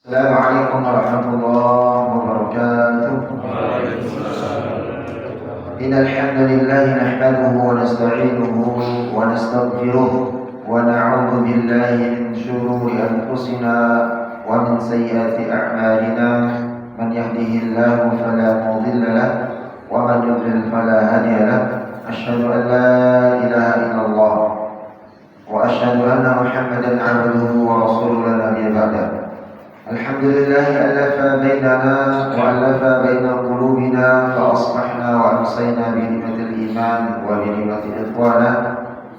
السلام عليكم ورحمة الله وبركاته. إن الحمد لله نحمده ونستعينه ونستغفره ونعوذ بالله من شرور أنفسنا ومن سيئات أعمالنا. من يهده الله فلا مضل له ومن يضلل فلا هادي له. أشهد أن لا إله إلا الله وأشهد أن محمدا عبده ورسوله لا نبي بعده. الحمد لله ألف بيننا وألف بين قلوبنا فأصبحنا وأمسينا بنعمة الإيمان وبنعمة الإخوان.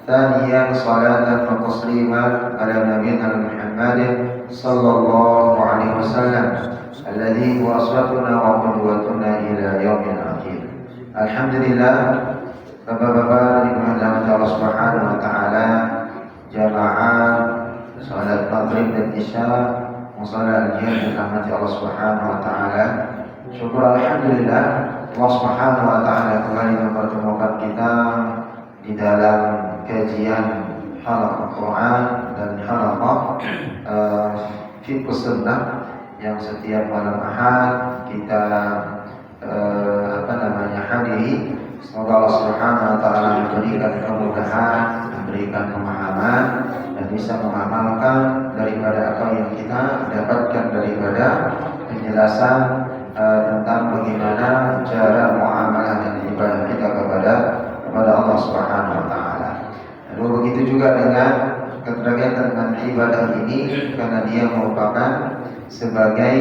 ثانيا صلاة وتسليما على نبينا محمد صلى الله عليه وسلم الذي هو أسوتنا وقدوتنا إلى يوم الآخر. Alhamdulillah, Bapak-bapak dimudahkan Allah Subhanahu wa taala, jamaah salat maghrib dan isya musalah al-jihad dirahmati Allah Subhanahu wa taala. Syukur alhamdulillah Allah Subhanahu wa taala kembali mempertemukan kita di dalam kajian halaqah Quran dan halaqah fiqh sunnah yang setiap malam Ahad kita hadiri. Semoga Allah Subhanahu wa taala memberikan kemudahan, memberikan pemahaman dan bisa mengamalkan daripada apa yang kita dapatkan daripada penjelasan tentang bagaimana cara muamalah dan ibadah kita kepada Allah Subhanahu wa taala. Lalu begitu juga dengan keterkaitan dengan ibadah ini, karena dia merupakan sebagai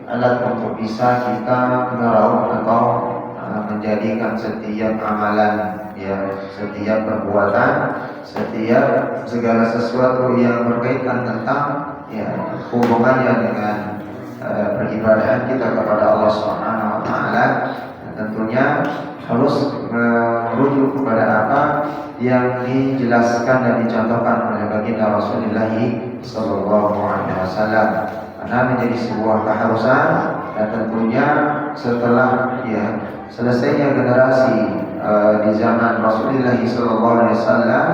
alat untuk bisa kita meraup atau menjadikan setiap amalan, ya, setiap perbuatan, setiap segala sesuatu yang berkaitan tentang hubungannya dengan peribadahan kita kepada Allah Subhanahu wa taala. Tentunya harus merujuk kepada apa yang dijelaskan dan dicontohkan oleh baginda Rasulullah sallallahu alaihi wasallam. Karena menjadi sebuah keharusan, dan tentunya setelah selesainya generasi di zaman Rasulullah sallallahu alaihi wasallam,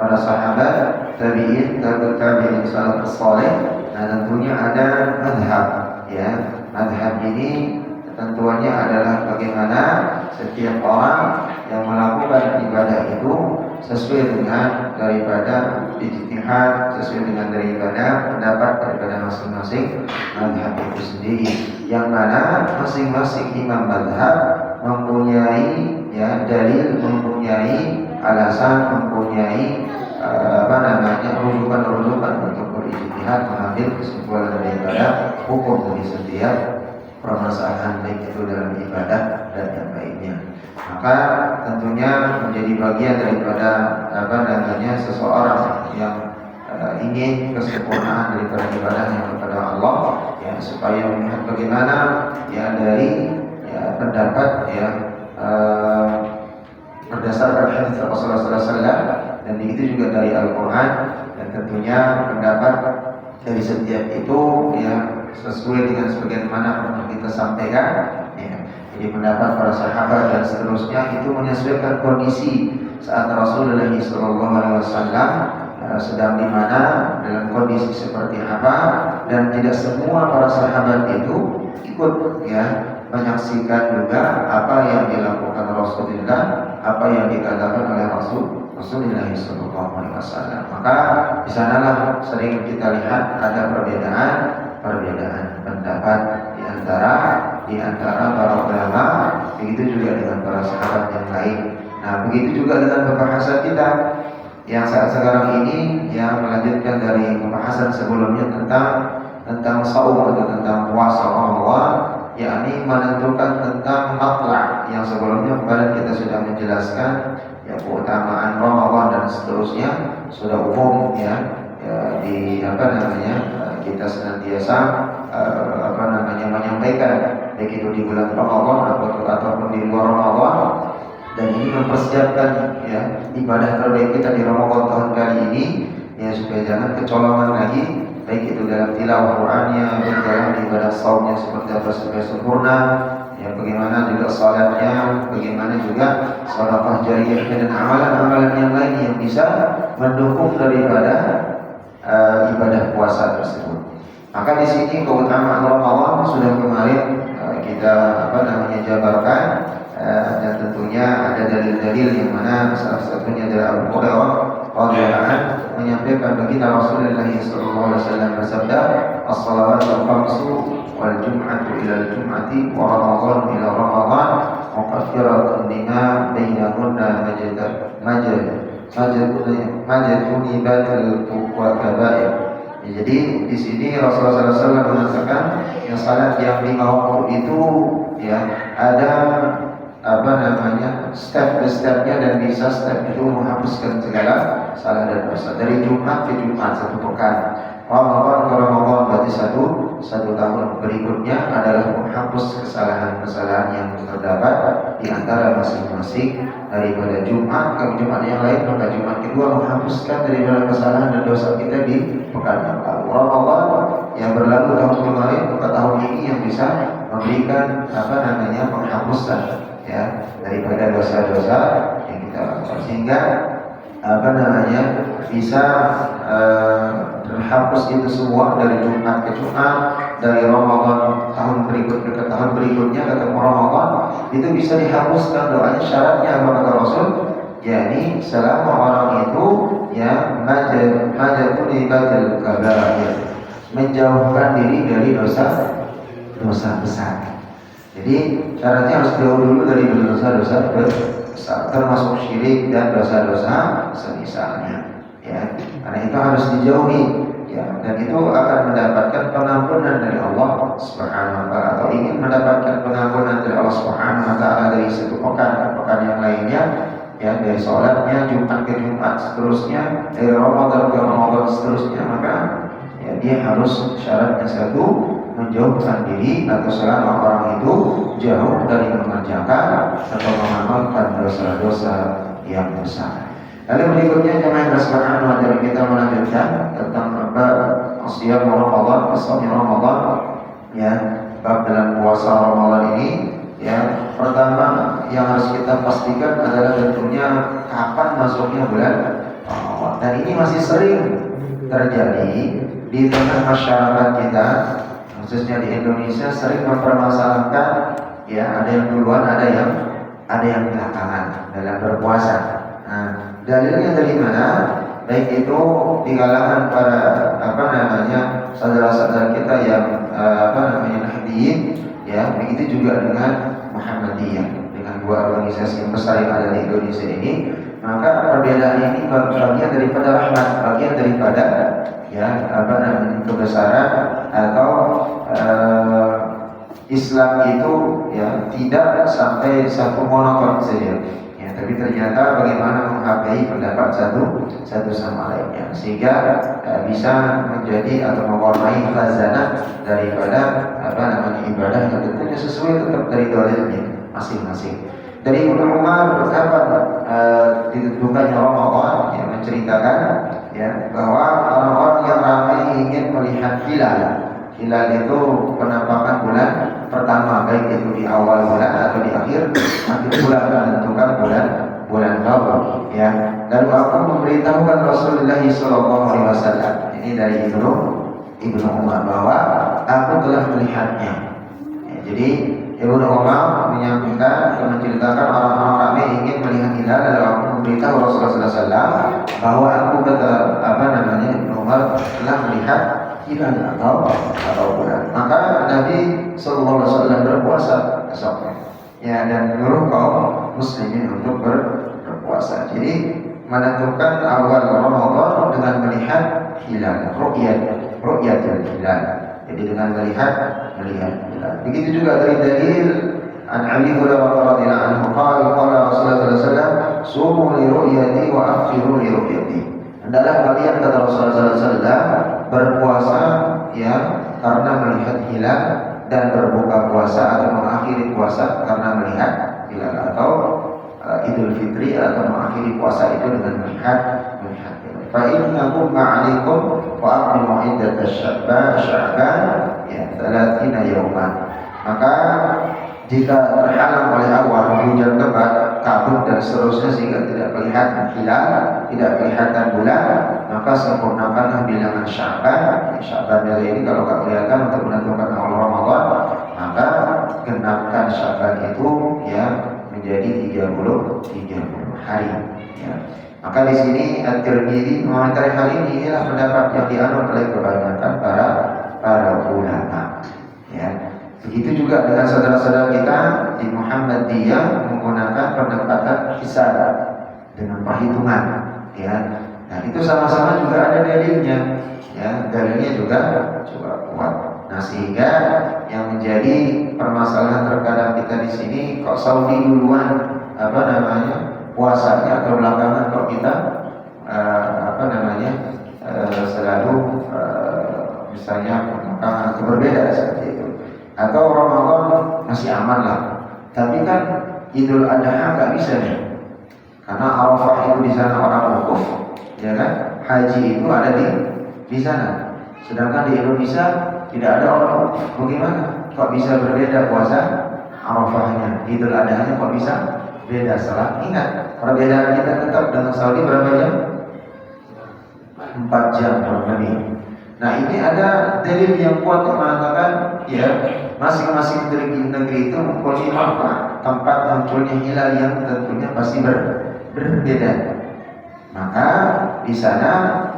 para sahabat, tabi'in, tabi'in salafus saleh, nah tentunya ada madhab. Madhab ini tentunya adalah bagaimana setiap orang yang melakukan ibadah itu sesuai dengan daripada ijtihad, sesuai dengan daripada pendapat daripada masing-masing madhab itu sendiri, yang mana masing-masing imam madhab mempunyai dalil, mempunyai alasan, mempunyai rujukan-rujukan untuk berijtihad, mengambil kesimpulan daripada hukum dari setiap permasalahan, baik itu dalam ibadah dan yang lainnya. Maka tentunya menjadi bagian daripada seseorang yang ingin kesempurnaan daripada ibadahnya kepada Allah, supaya melihat bagaimana dari pendapat berdasarkan hadis Rasulullah SAW, dan begitu juga dari Al-Quran, dan tentunya pendapat dari setiap itu sesuai dengan sebagaimana pernah kita sampaikan. Jadi pendapat para sahabat dan seterusnya itu menyesuaikan kondisi saat Rasulullah SAW sedang di mana, dalam kondisi seperti apa, dan tidak semua para sahabat itu ikut menyaksikan juga apa yang dilakukan Rasulullah, apa yang dikatakan oleh Rasulullah SAW. Maka di sanalah sering kita lihat ada perbedaan pendapat di antara para ulama, begitu juga dengan para sahabat yang lain. Nah, begitu juga dengan pembahasan kita yang saat sekarang ini, yang melanjutkan dari pembahasan sebelumnya tentang saum atau tentang puasa Ramadan, yakni menentukan tentang matla', yang sebelumnya kemarin kita sudah menjelaskan keutamaan Ramadan dan seterusnya, sudah umum kita senantiasa menyampaikan, baik itu di bulan Ramadan ataupun di luar Ramadan, dan ini mempersiapkan ibadah terbaik kita di Ramadan tahun kali ini, supaya jangan kecolongan lagi, baik itu dalam tilawah Qur'annya, dalam ibadah saumnya seperti apa supaya sempurna, bagaimana juga salatnya, bagaimana juga sedekah jariyah dan amalan-amalan yang lain yang bisa mendukung daripada ibadah puasa tersebut. Maka di sini keutamaan Ramadan sudah kemarin kita jabarkan, dan tentunya ada dalil-dalil yang mana salah satunya dari Abu Hurairah radhiyallahu anhu menyampaikan baginda Rasulullah sallallahu alaihi wasallam bersabda, "As-salawatul khamsu wal jum'atu ila al-jum'ati wa Ramadan ila Ramadan muqaffiratun lima bainahunna majaduni batil wa kabair." Jadi di sini Rasulullah SAW mengatakan yang salat yang 5 waktu itu ya ada step-stepnya, dan bisa step itu menghapuskan segala salah dan dosa dari Jumat ke Jumat satu pekan, Ramadan ke Ramadan berarti satu tahun. Berikutnya adalah menghapus kesalahan-kesalahan yang terdapat di antara masing-masing daripada Jumat ke Jumat yang lain. Maka Jumat kedua menghapuskan daripada kesalahan dan dosa kita di pekan yang lalu. Ramadan yang berlalu tahun kemarin, maka tahun ini yang bisa memberikan penghapusan ya daripada dosa-dosa yang kita lakukan, sehingga bisa terhapus itu semua dari Jumat ke Jumat, dari Ramadan tahun berikutnya ke tahun berikutnya ketemu Ramadan itu bisa dihapuskan. Doanya syaratnya apa kata Rasul? yakni selama orang itu ya majatun ibadil kabair, menjauhkan diri dari dosa besar. Jadi syaratnya harus jauh dulu dari dosa-dosa besar, termasuk syirik dan dosa-dosa semisalnya. Ya, karena itu harus dijauhi. Ya, dan itu akan mendapatkan pengampunan dari Allah Subhanahu wa taala, atau ingin mendapatkan pengampunan dari Allah Subhanahu wa taala dari satu pekan ke pekan yang lainnya, ya, dari sholatnya Jumat ke Jumat seterusnya, dari Ramadan ke Ramadan seterusnya, maka ya dia harus syaratnya satu, menjauhkan diri atau selama orang itu jauh dari mengerjakan atau mengamalkan dosa-dosa yang besar. Lalu berikutnya jemaah Subhanahu wa taala, kita melanjutkan tentang siyam Ramadan, puasa Ramadan, ya, bab dalam puasa Ramadan ini, ya, pertama yang harus kita pastikan adalah tentunya kapan masuknya bulan Ramadan. Dan ini masih sering terjadi di tengah masyarakat kita, khususnya di Indonesia, sering mempermasalahkan, ya, ada yang duluan, ada yang belakangan dalam berpuasa. Nah, dalilnya dari mana? Baik itu di kalangan para saudara-saudara kita yang Nahdiyin, ya, begitu juga dengan Muhammadiyah, dengan dua organisasi yang besar yang ada di Indonesia ini. Maka perbedaan ini bagian daripada rahmat, bagian daripada kebesaran atau Islam itu, ya, tidak sampai satu monoton saja. Tapi ternyata bagaimana menghargai pendapat satu sama lainnya, sehingga bisa menjadi atau mewarnai khazanah daripada ibadah yang tentunya sesuai tetap dari dalilnya masing-masing. Dari Ibnu Umar kapan ditentukannya Ramadan, yang menceritakan, ya, bahwa orang-orang yang ramai ingin melihat hilal. Hilal itu penampakan bulan pertama, baik itu di awal bulan atau di akhir bulan, menentukan bulan baru, ya. Lalu aku memberitahukan Rasulullah SAW, ini dari Ibnu Umar, bahwa aku telah melihatnya. Ya, jadi Ibnu Umar menceritakan orang-orang ramai ingin melihat hilal, lalu aku memberitahu Rasulullah SAW bahwa aku Ibnu Umar telah melihat hilal atau bulan. Maka Nabi Sallallahu Alaihi Wasallam berpuasa esoknya, ya, dan menyuruh kaum muslimin untuk berpuasa. Jadi menentukan awal Ramadan dengan melihat hilal, ru'yatul hilal. Jadi dengan melihat hilal. Begitu juga dari dalil an Ali Hurairah radhiyallahu anhu qala Rasulullah sallallahu alaihi wasallam sumu li ru'yati wa afiru li ru'yati. Hendaklah kalian, kata Rasulullah sallallahu alaihi wasallam, berpuasa, ya, karena melihat hilal, dan berbuka puasa atau mengakhiri puasa karena melihat hilal, atau Idul Fitri atau mengakhiri puasa itu dengan melihat hilal. Fa innakum ma'alikum wa aqlimu iddat Sya'ban, ya, 30 yauman. Maka jika terhalang oleh awan, hujan lebat, kabut dan seterusnya sehingga tidak kelihatan hilal, tidak kelihatan bulan, maka sempurnakanlah adalah bilangan Sya'ban. Sya'ban ini kalau nggak kelihatan untuk menentukan awal Ramadan, maka genapkan Sya'ban itu ya menjadi 30 hari. Ya. Maka di sini At-Tirmidzi mengomentari hal ini adalah pendapat yang dianut oleh kebanyakan para ulama. Ya. Begitu juga dengan saudara-saudara kita di Muhammadiyah menggunakan pendekatan hisab dengan perhitungan. Ya. Nah itu sama-sama juga ada dalilnya, ya dalilnya juga kuat. Nah sehingga yang menjadi permasalahan terkadang kita di sini kok Saudi duluan puasanya atau belakangan kok kita selalu misalnya belakangan itu berbeda seperti itu. Atau Ramadan masih aman lah, tapi kan Idul Adha nggak bisa nih, karena Arafah itu di sana orang wukuf. Ya kan, haji itu ada di sana. Sedangkan di Indonesia tidak ada orang. Bagaimana? Kok bisa berbeda puasa Arafahnya, Idul Adha-nya kok bisa beda? Salah. Ingat, perbedaan kita tetap dengan Saudi berapa jam? 4 jam lebih. Nah ini ada dalil yang kuat yang mengatakan ya masing-masing negeri itu mempunyai tempat munculnya hilal yang tentunya pasti berbeda. Maka di sana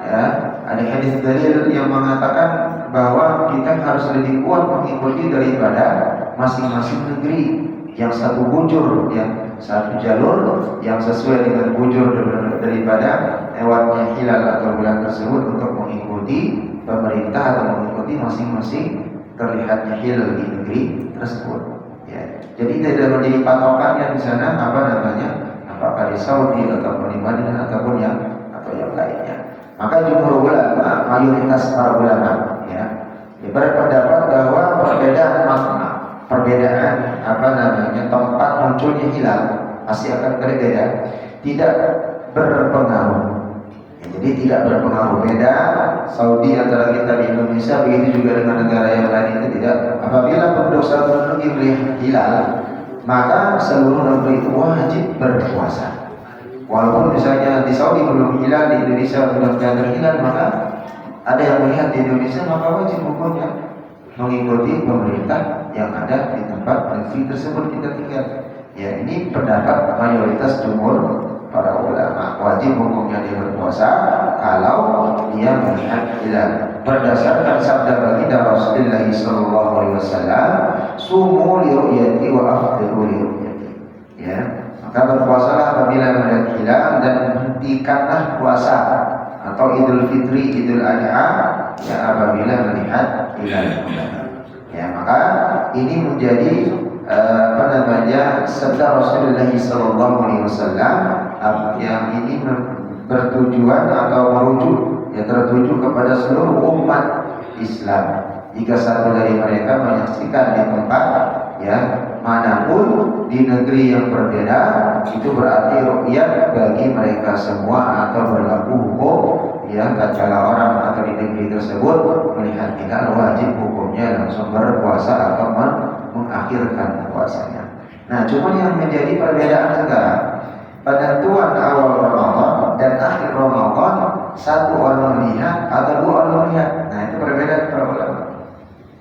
ya ada hadis dalil yang mengatakan bahwa kita harus lebih kuat mengikuti daripada masing-masing negeri yang satu bujur, yang satu jalur yang sesuai dengan bujur daripada lewatnya hilal atau bulan tersebut untuk mengikuti pemerintah atau mengikuti masing-masing terlihatnya hilal di negeri tersebut. Ya. Jadi tidak menjadi patokannya di sana apakah di Saudi ataupun di Madinah ataupun yang lainnya. Maka jumhur ulama, mayoritas para ulama ya berpendapat bahwa perbedaan tempat munculnya hilal pasti akan berbeda, tidak berpengaruh. Ya, jadi tidak berpengaruh. Beda Saudi antara kita di Indonesia, begitu juga dengan negara yang lain itu tidak. Apabila penduduk satu negeri melihat hilal, maka seluruh negeri itu wajib berpuasa. Walaupun misalnya di Saudi belum hilal, di Indonesia belum hilal, maka ada yang melihat di Indonesia, maka wajib hukumnya mengikuti pemerintah yang ada di tempat negeri tersebut kita tinggal. Ya ini pendapat mayoritas jumhur para ulama, wajib hukumnya dia berpuasa kalau dia melihat hilal. Berdasarkan sabda baginda Rasulullah SAW, sumu li ru'yati wa afdiru li ru'yati. Ya, maka berpuasalah apabila melihat hilal dan hentikanlah puasa atau Idul Fitri, Idul Adha ya apabila melihat hilal. Ya, maka ini menjadi sabda Rasulullah SAW yang ini bertujuan atau merujuk ya tertuju kepada seluruh umat Islam. Jika satu dari mereka menyaksikan di tempat ya manapun di negeri yang berbeda, itu berarti ru'yat bagi mereka semua atau berlaku hukum ya tatkala orang atau di negeri tersebut melihat hilal, wajib hukumnya langsung berpuasa atau mengakhirkan puasanya. Nah, cuma yang menjadi perbedaan sekarang penentuan awal Ramadan dan akhir Ramadan, satu orang melihat atau dua orang melihat. Nah, itu perbedaan para ulama.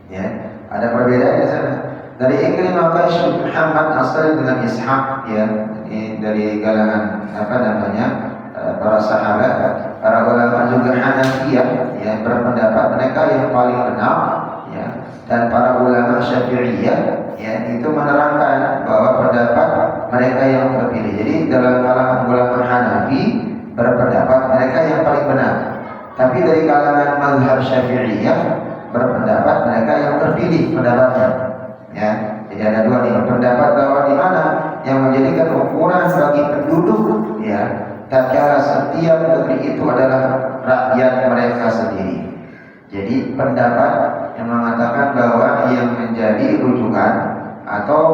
Ya, ada perbedaan di sana. Dari Ikrimah Qais Muhammad asal dengan Ishaq ya, ini dari kalangan para sahabat, para ulama juga Hanafiyah ya berpendapat mereka yang paling benar ya, dan para ulama Syafi'iyah ya itu menerangkan bahwa pendapat mereka yang terpilih. Jadi dalam kalangan ulama Hanafi berpendapat mereka yang paling benar, tapi dari kalangan mazhab Syafi'iyah berpendapat mereka yang terpilih pendapatnya. Ya, jadi ada dua nih pendapat bahwa di mana yang menjadikan ukuran bagi penduduk ya tatkala setiap negeri itu adalah rakyat mereka sendiri. Jadi pendapat yang mengatakan bahwa yang menjadi rujukan atau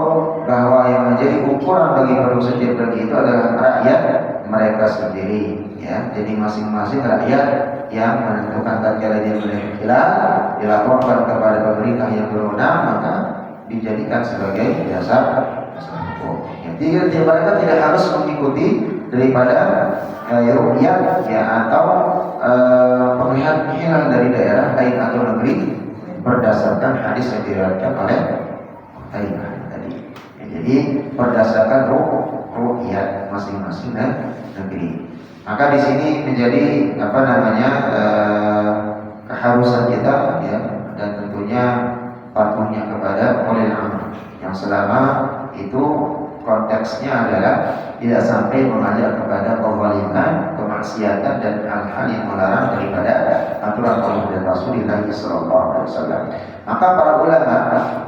bahwa yang menjadi ukuran bagi penduduk setiap negeri itu adalah rakyat mereka sendiri. Ya, jadi masing-masing rakyat yang menentukan tatkala dia melihat hilal dilaporkan kepada pemerintah yang berwenang, maka dijadikan sebagai dasar hukum. Jadi mereka tidak harus mengikuti daripada ru'yat ya atau penglihatan negeri berdasarkan hadis yang diriwayatkan oleh Qutaibah tadi. Ya, jadi berdasarkan ru'yat masing-masing negeri. Maka di sini menjadi keharusan kita ya, dan tentunya patuhnya kepada ulil amr yang selama itu konteksnya adalah tidak sampai mengajak kepada kezaliman, kemaksiatan dan hal-hal yang melarang daripada aturan Allah dan Rasulullah SAW. Maka para ulama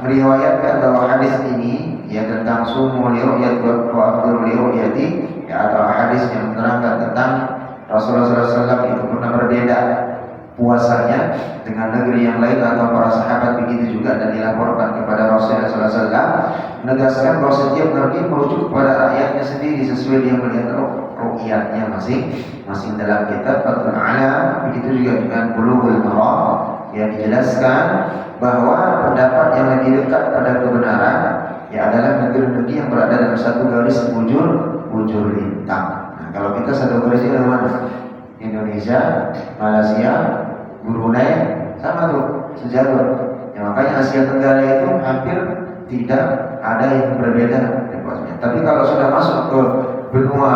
meriwayatkan bahwa hadis ini ya tentang sumu li ru'yati wa afdiru li ru'yati, ya, atau hadis yang menerangkan tentang Rasulullah SAW itu pernah berbeda puasanya dengan negeri yang lain atau para sahabat begitu juga, dan dilaporkan kepada Rasulullah SAW, menegaskan bahwa setiap negeri merujuk kepada rakyatnya sendiri sesuai dia melihat ru'yatnya masing-masing. Dalam kitab Fathul Alam begitu juga dengan Bulughul Maram yang dijelaskan bahwa pendapat yang lebih dekat pada kebenaran ya adalah negeri-negeri yang berada dalam satu garis bujur lintang. Nah, kalau kita satu garis ini mana? Indonesia, Malaysia, Brunei, sama tuh sejalur. Ya, makanya Asia Tenggara itu hampir tidak ada yang berbeda puasanya. Tapi kalau sudah masuk ke benua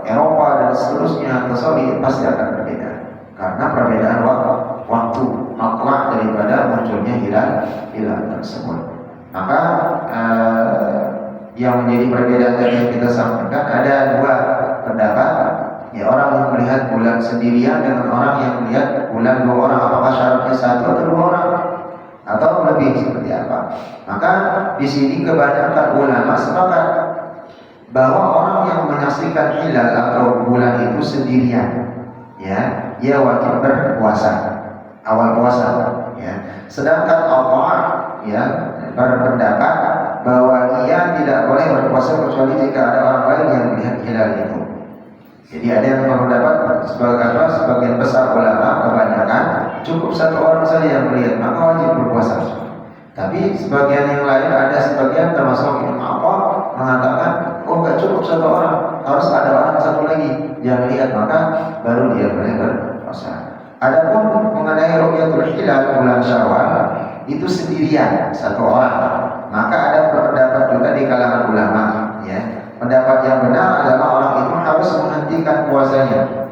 Eropa dan seterusnya ke Saudi, pasti akan berbeda karena perbedaan waktu matlak daripada munculnya hilal tersebut. Maka yang menjadi perbedaan yang kita sampaikan ada dua pendapat. Ya, orang yang melihat bulan sendirian dengan orang yang melihat bulan dua orang, apakah syaratnya satu atau dua orang atau lebih, seperti apa? Maka di sini kebanyakan ulama sepakat bahwa orang yang menyaksikan hilal atau bulan itu sendirian, ya, dia wajib berpuasa awal puasa, ya. Sedangkan Allah ya berpendapat bahwa ia tidak boleh berpuasa kecuali jika ada orang lain yang melihat hilal itu. Jadi ada yang berpendapat sebagian besar ulama kebanyakan cukup satu orang saja yang melihat maka wajib berpuasa. Tapi sebagian yang lain, ada sebagian termasuk Imam Abu mengatakan, oh nggak cukup satu orang, harus ada orang satu lagi yang melihat maka baru dia boleh berpuasa. Adapun mengenai ru'yatul hilal bulan Syawal itu sendirian satu orang, maka ada pendapat juga di kalangan ulama, ya. Pendapat yang benar adalah orang itu harus menghentikan puasanya,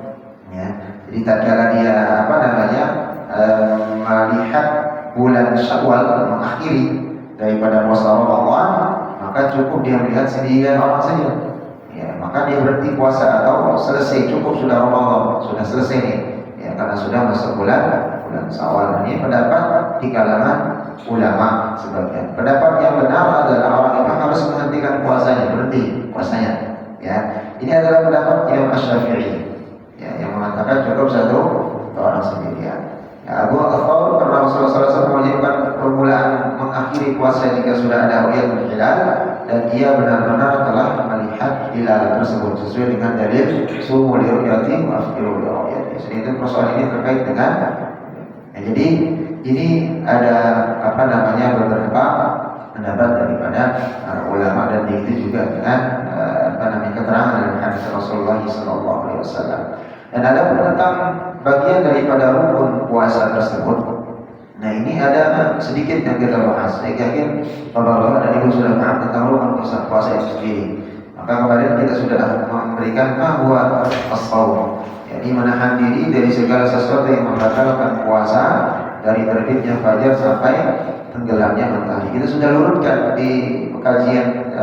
ya. Jadi tatkala dia melihat bulan Syawal mengakhiri daripada puasa Ramadan, maka cukup dia melihat sendirian orang saja, ya. Maka dia berhenti puasa atau selesai, cukup sudah Ramadan, sudah selesai nih, ya, karena sudah masuk bulan Syawal. Ini pendapat di kalangan ulama sebagian. Pendapat yang benar adalah orang itu harus menghentikan puasanya, berhenti puasanya, ya. Ini adalah pendapat Imam Asy-Syafi'i, ya, yang mengatakan cukup satu orang sendirian. Ya, Abu Thawr pernah Rasulullah SAW mewajibkan permulaan mengakhiri puasa jika sudah ada ru'yatul hilal dan ia benar-benar telah melihat hilal tersebut sesuai dengan dalil sumu li ru'yati wa afkiru li ru'yati. Jadi itu persoalan ini terkait dengan ya, jadi ini ada beberapa pendapat daripada ulama, dan itu juga dengan keterangan dari hadis Rasulullah SAW. Dan ada tentang bagian daripada rukun puasa tersebut. Nah, ini ada sedikit yang kita bahas. Saya yakin bapak-bapak dan ibu sudah paham tentang rukun puasa itu sendiri. Maka kemarin kita sudah memberikan bahwa as-shaum, yakni menahan diri dari segala sesuatu yang membatalkan puasa dari terbitnya fajar sampai tenggelamnya matahari. Kita sudah luruskan di kajian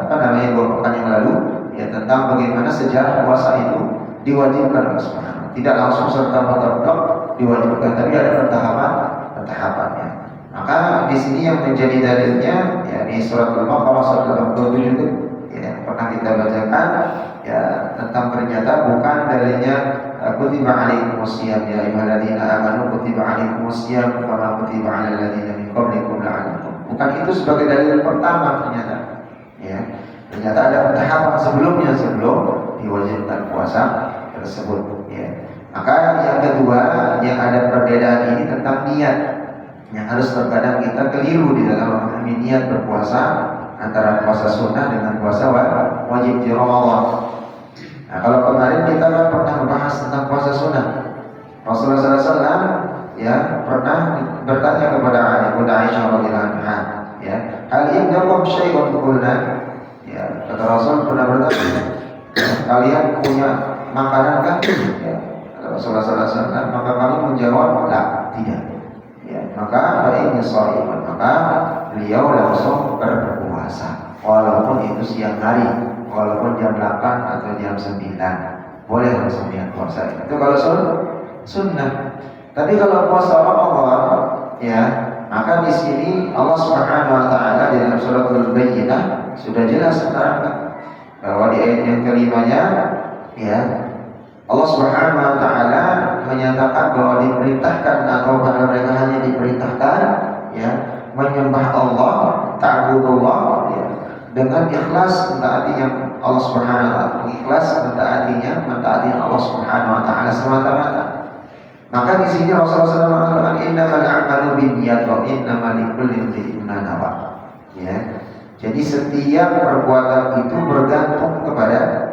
beberapa pekan yang lalu, ya, tentang bagaimana sejarah puasa itu diwajibkan oleh Subhanahu. Tidak langsung serta-merta diwajibkan, tapi ada pentahapannya. Maka di sini yang menjadi dalilnya, ya, di surat Al-Baqarah surat 87 itu, ya, pernah kita bacakan, ya, tentang ternyata bukan dalilnya kutiba alaikumusiyam ya ayyuhalladzina amanu kutiba alaikumusiyam kama kutiba alal ladzina min qablikum la'allakum. Bukan itu sebagai dalil pertama ternyata. Ya. Ternyata ada tahapan sebelum diwajibkan puasa tersebut, ya. Maka yang kedua yang ada perbedaan ini tentang niat. Yang harus terkadang kita keliru di dalam memahami niat berpuasa antara puasa sunnah dengan puasa wajib di Ramadan. Nah, kalau kemarin kita pernah membahas tentang puasa sunnah, Rasulullah SAW kulna, ya kata Rasul pernah bertanya, kalian punya makanan kan? Ya, kata Rasulullah SAW, maka kami menjawab, tidak. Ya, maka ini shaimun, maka beliau langsung berpuasa, walaupun itu siang hari, walaupun jam 8 atau jam 9, boleh langsung dia puasa. Itu kalau sunnah. Tapi kalau puasa Ramadan, ya, maka di sini Allah Subhanahu wa taala di dalam surat Al-Baqarah sudah jelas menerangkan bahwa di ayat yang kelimanya, ya, Allah Subhanahu wa taala menyatakan bahwa diperintahkan atau pada mereka hanya diperintahkan, ya, menyembah Allah, ta'budullah, ya, dengan ikhlas mentaati yang Allah Subhanahu wa taala, ikhlas mentaati Allah Subhanahu wa taala semata-mata. Maka di sini Rasulullah SAW mengatakan innamal a'malu binniyat wa innamal likulli imrin ma nawa. Ya. Jadi setiap perbuatan itu bergantung kepada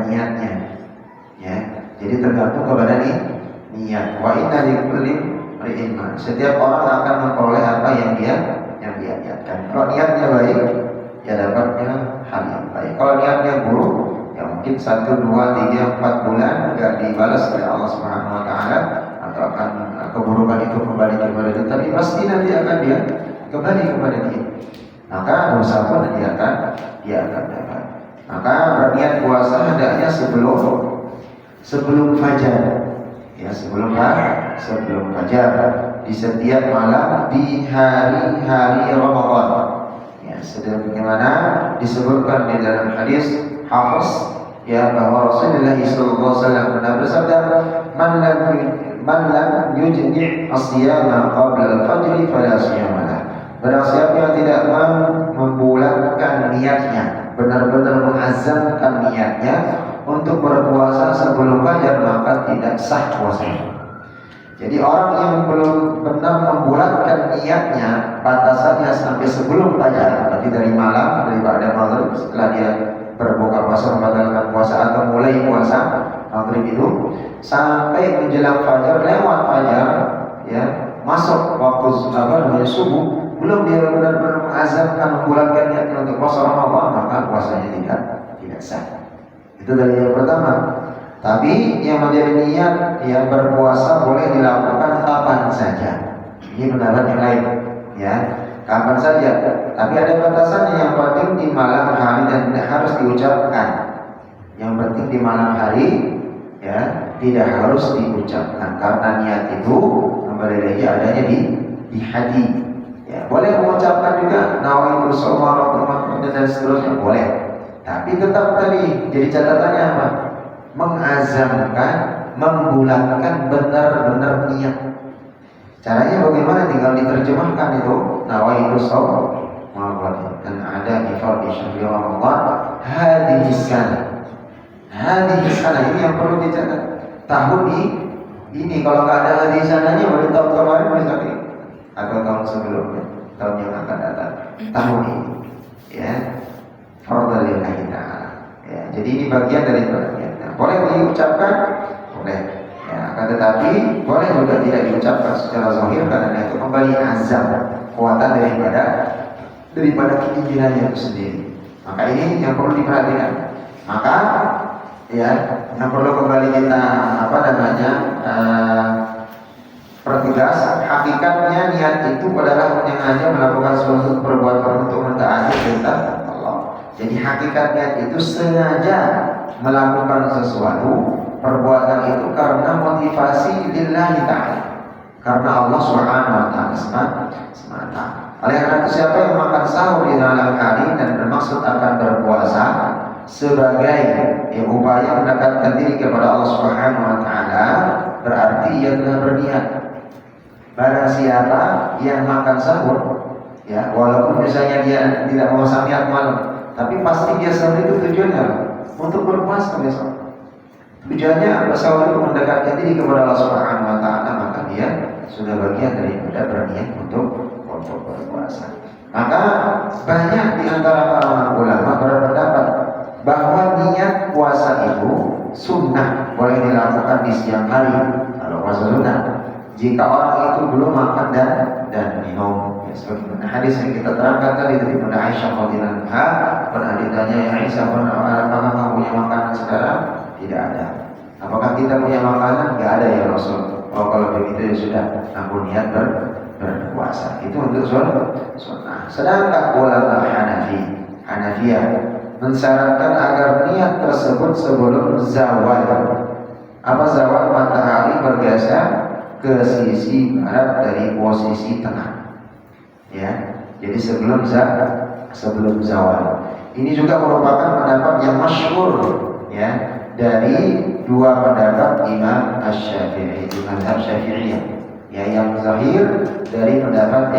niatnya. Ya. Jadi tergantung kepada niat. Wa inna likulli imrin ma. Setiap orang akan memperoleh apa yang dia niatkan. Kalau niatnya baik, ya dapatnya hal yang baik. Kalau niatnya buruk, ya mungkin 1, 2, 3, 4 bulan enggak dibalas oleh Allah Subhanahu wa taala, atau akan keburukan itu kembali kepada dia, tapi pasti nanti akan dia kembali kepada dia. Maka dosa pun dia akan dapat. Maka berniat puasa hendaknya sebelum fajar. Ya, sebelum fajar di setiap malam di hari-hari Ramadan. Ya, sebagaimana disebutkan di dalam hadis Hafiz, ya, bahwa Rasulullah SAW pernah bersabda, man lam yujni' as-siyama qabla al-fajr fala siyama lah. Barang siapa yang tidak membulatkan niatnya, benar-benar mengazamkan niatnya untuk berpuasa sebelum fajar, maka tidak sah puasanya. Jadi orang yang belum benar membulatkan niatnya, batasannya sampai sebelum fajar, berarti dari malam, daripada maghrib, setelah dia berbuka puasa membatalkan puasa atau mulai puasa maghrib itu sampai menjelang fajar, lewat fajar, ya, masuk waktu subuh, belum dia benar-benar mengazamkan membulatkan niatnya untuk puasa Ramadan, maka puasanya tidak sah. Itu dari yang pertama. Tapi yang menjadi niat, ya, berpuasa boleh dilakukan kapan saja. Ini pendapat yang lain, ya, kapan saja. Tapi ada batasannya. Yang penting di malam hari dan tidak harus diucapkan. Yang penting di malam hari, ya, tidak harus diucapkan karena niat itu kembali lagi adanya di hati. Ya, boleh mengucapkan juga nawaitu shauma dan seterusnya, boleh. Tapi tetap tadi jadi catatannya apa? Mengazamkan, membulatkan benar-benar niat. Caranya bagaimana? Tinggal diterjemahkan itu nawaitu shauma dan ada ifad di syahr Ramadan hadhihi sana ini yang perlu dicatat. Tahun ini kalau nggak ada hadhihi sananya baru tahun kemarin misalnya, atau tahun sebelumnya, tahun yang akan datang, tahun ini, ya, fardalillahi ta'ala. Ya, jadi ini bagian dari niat. Boleh diucapkan, boleh, ya, akan tetapi boleh juga tidak diucapkan secara zahir karena itu kembali azam, kekuatan daripada keinginannya itu sendiri. Maka ini yang perlu diperhatikan. Maka, ya, yang perlu kembali kita pertegas, hakikatnya niat itu adalah hanya melakukan suatu perbuatan untuk mentaati perintah Allah. Jadi hakikat niat itu sengaja melakukan sesuatu perbuatan itu karena motivasi lillahi ta'ala, karena Allah Subhanahu wa taala semata. Oleh karena itu siapa yang makan sahur di malam hari dan bermaksud akan berpuasa sebagai upaya mendekatkan diri kepada Allah Subhanahu wa taala, berarti ia telah berniat. Barang siapa yang makan sahur, ya, walaupun misalnya dia tidak mau niat malam, tapi pasti dia sahur itu tujuannya untuk berpuasa besok. Tujuannya sahur itu mendekatkan diri kepada Allah Subhanahu wa taala, maka dia sudah bagian daripada berniat untuk berpuasa. Maka banyak di antara para ulama berpendapat bahwa niat puasa itu sunnah, boleh dilakukan di siang hari kalau puasa sunnah. Jika orang itu belum makan dan minum, Sebagaimana hadis yang kita terangkan tadi dari Bunda Aisyah radhiyallahu anha, pernah ditanya, ya Aisyah, apakah kamu punya makanan sekarang? Tidak ada. Apakah kita punya makanan? Tidak ada ya Rasul. Oh, kalau begitu ya sudah, aku niat berpuasa. Itu untuk sunnah. Sedangkan ulama Hanafiyah mensyaratkan agar niat tersebut sebelum zawal. Apa zawal? Matahari bergeser ke sisi barat dari posisi tengah. Ya, jadi sebelum zawal. Ini juga merupakan pendapat yang masyhur, ya, dari dua pendapat Imam Asy-Syafi'i, mazhab Syafi'iyah. Ya, yang zahir dari pendapat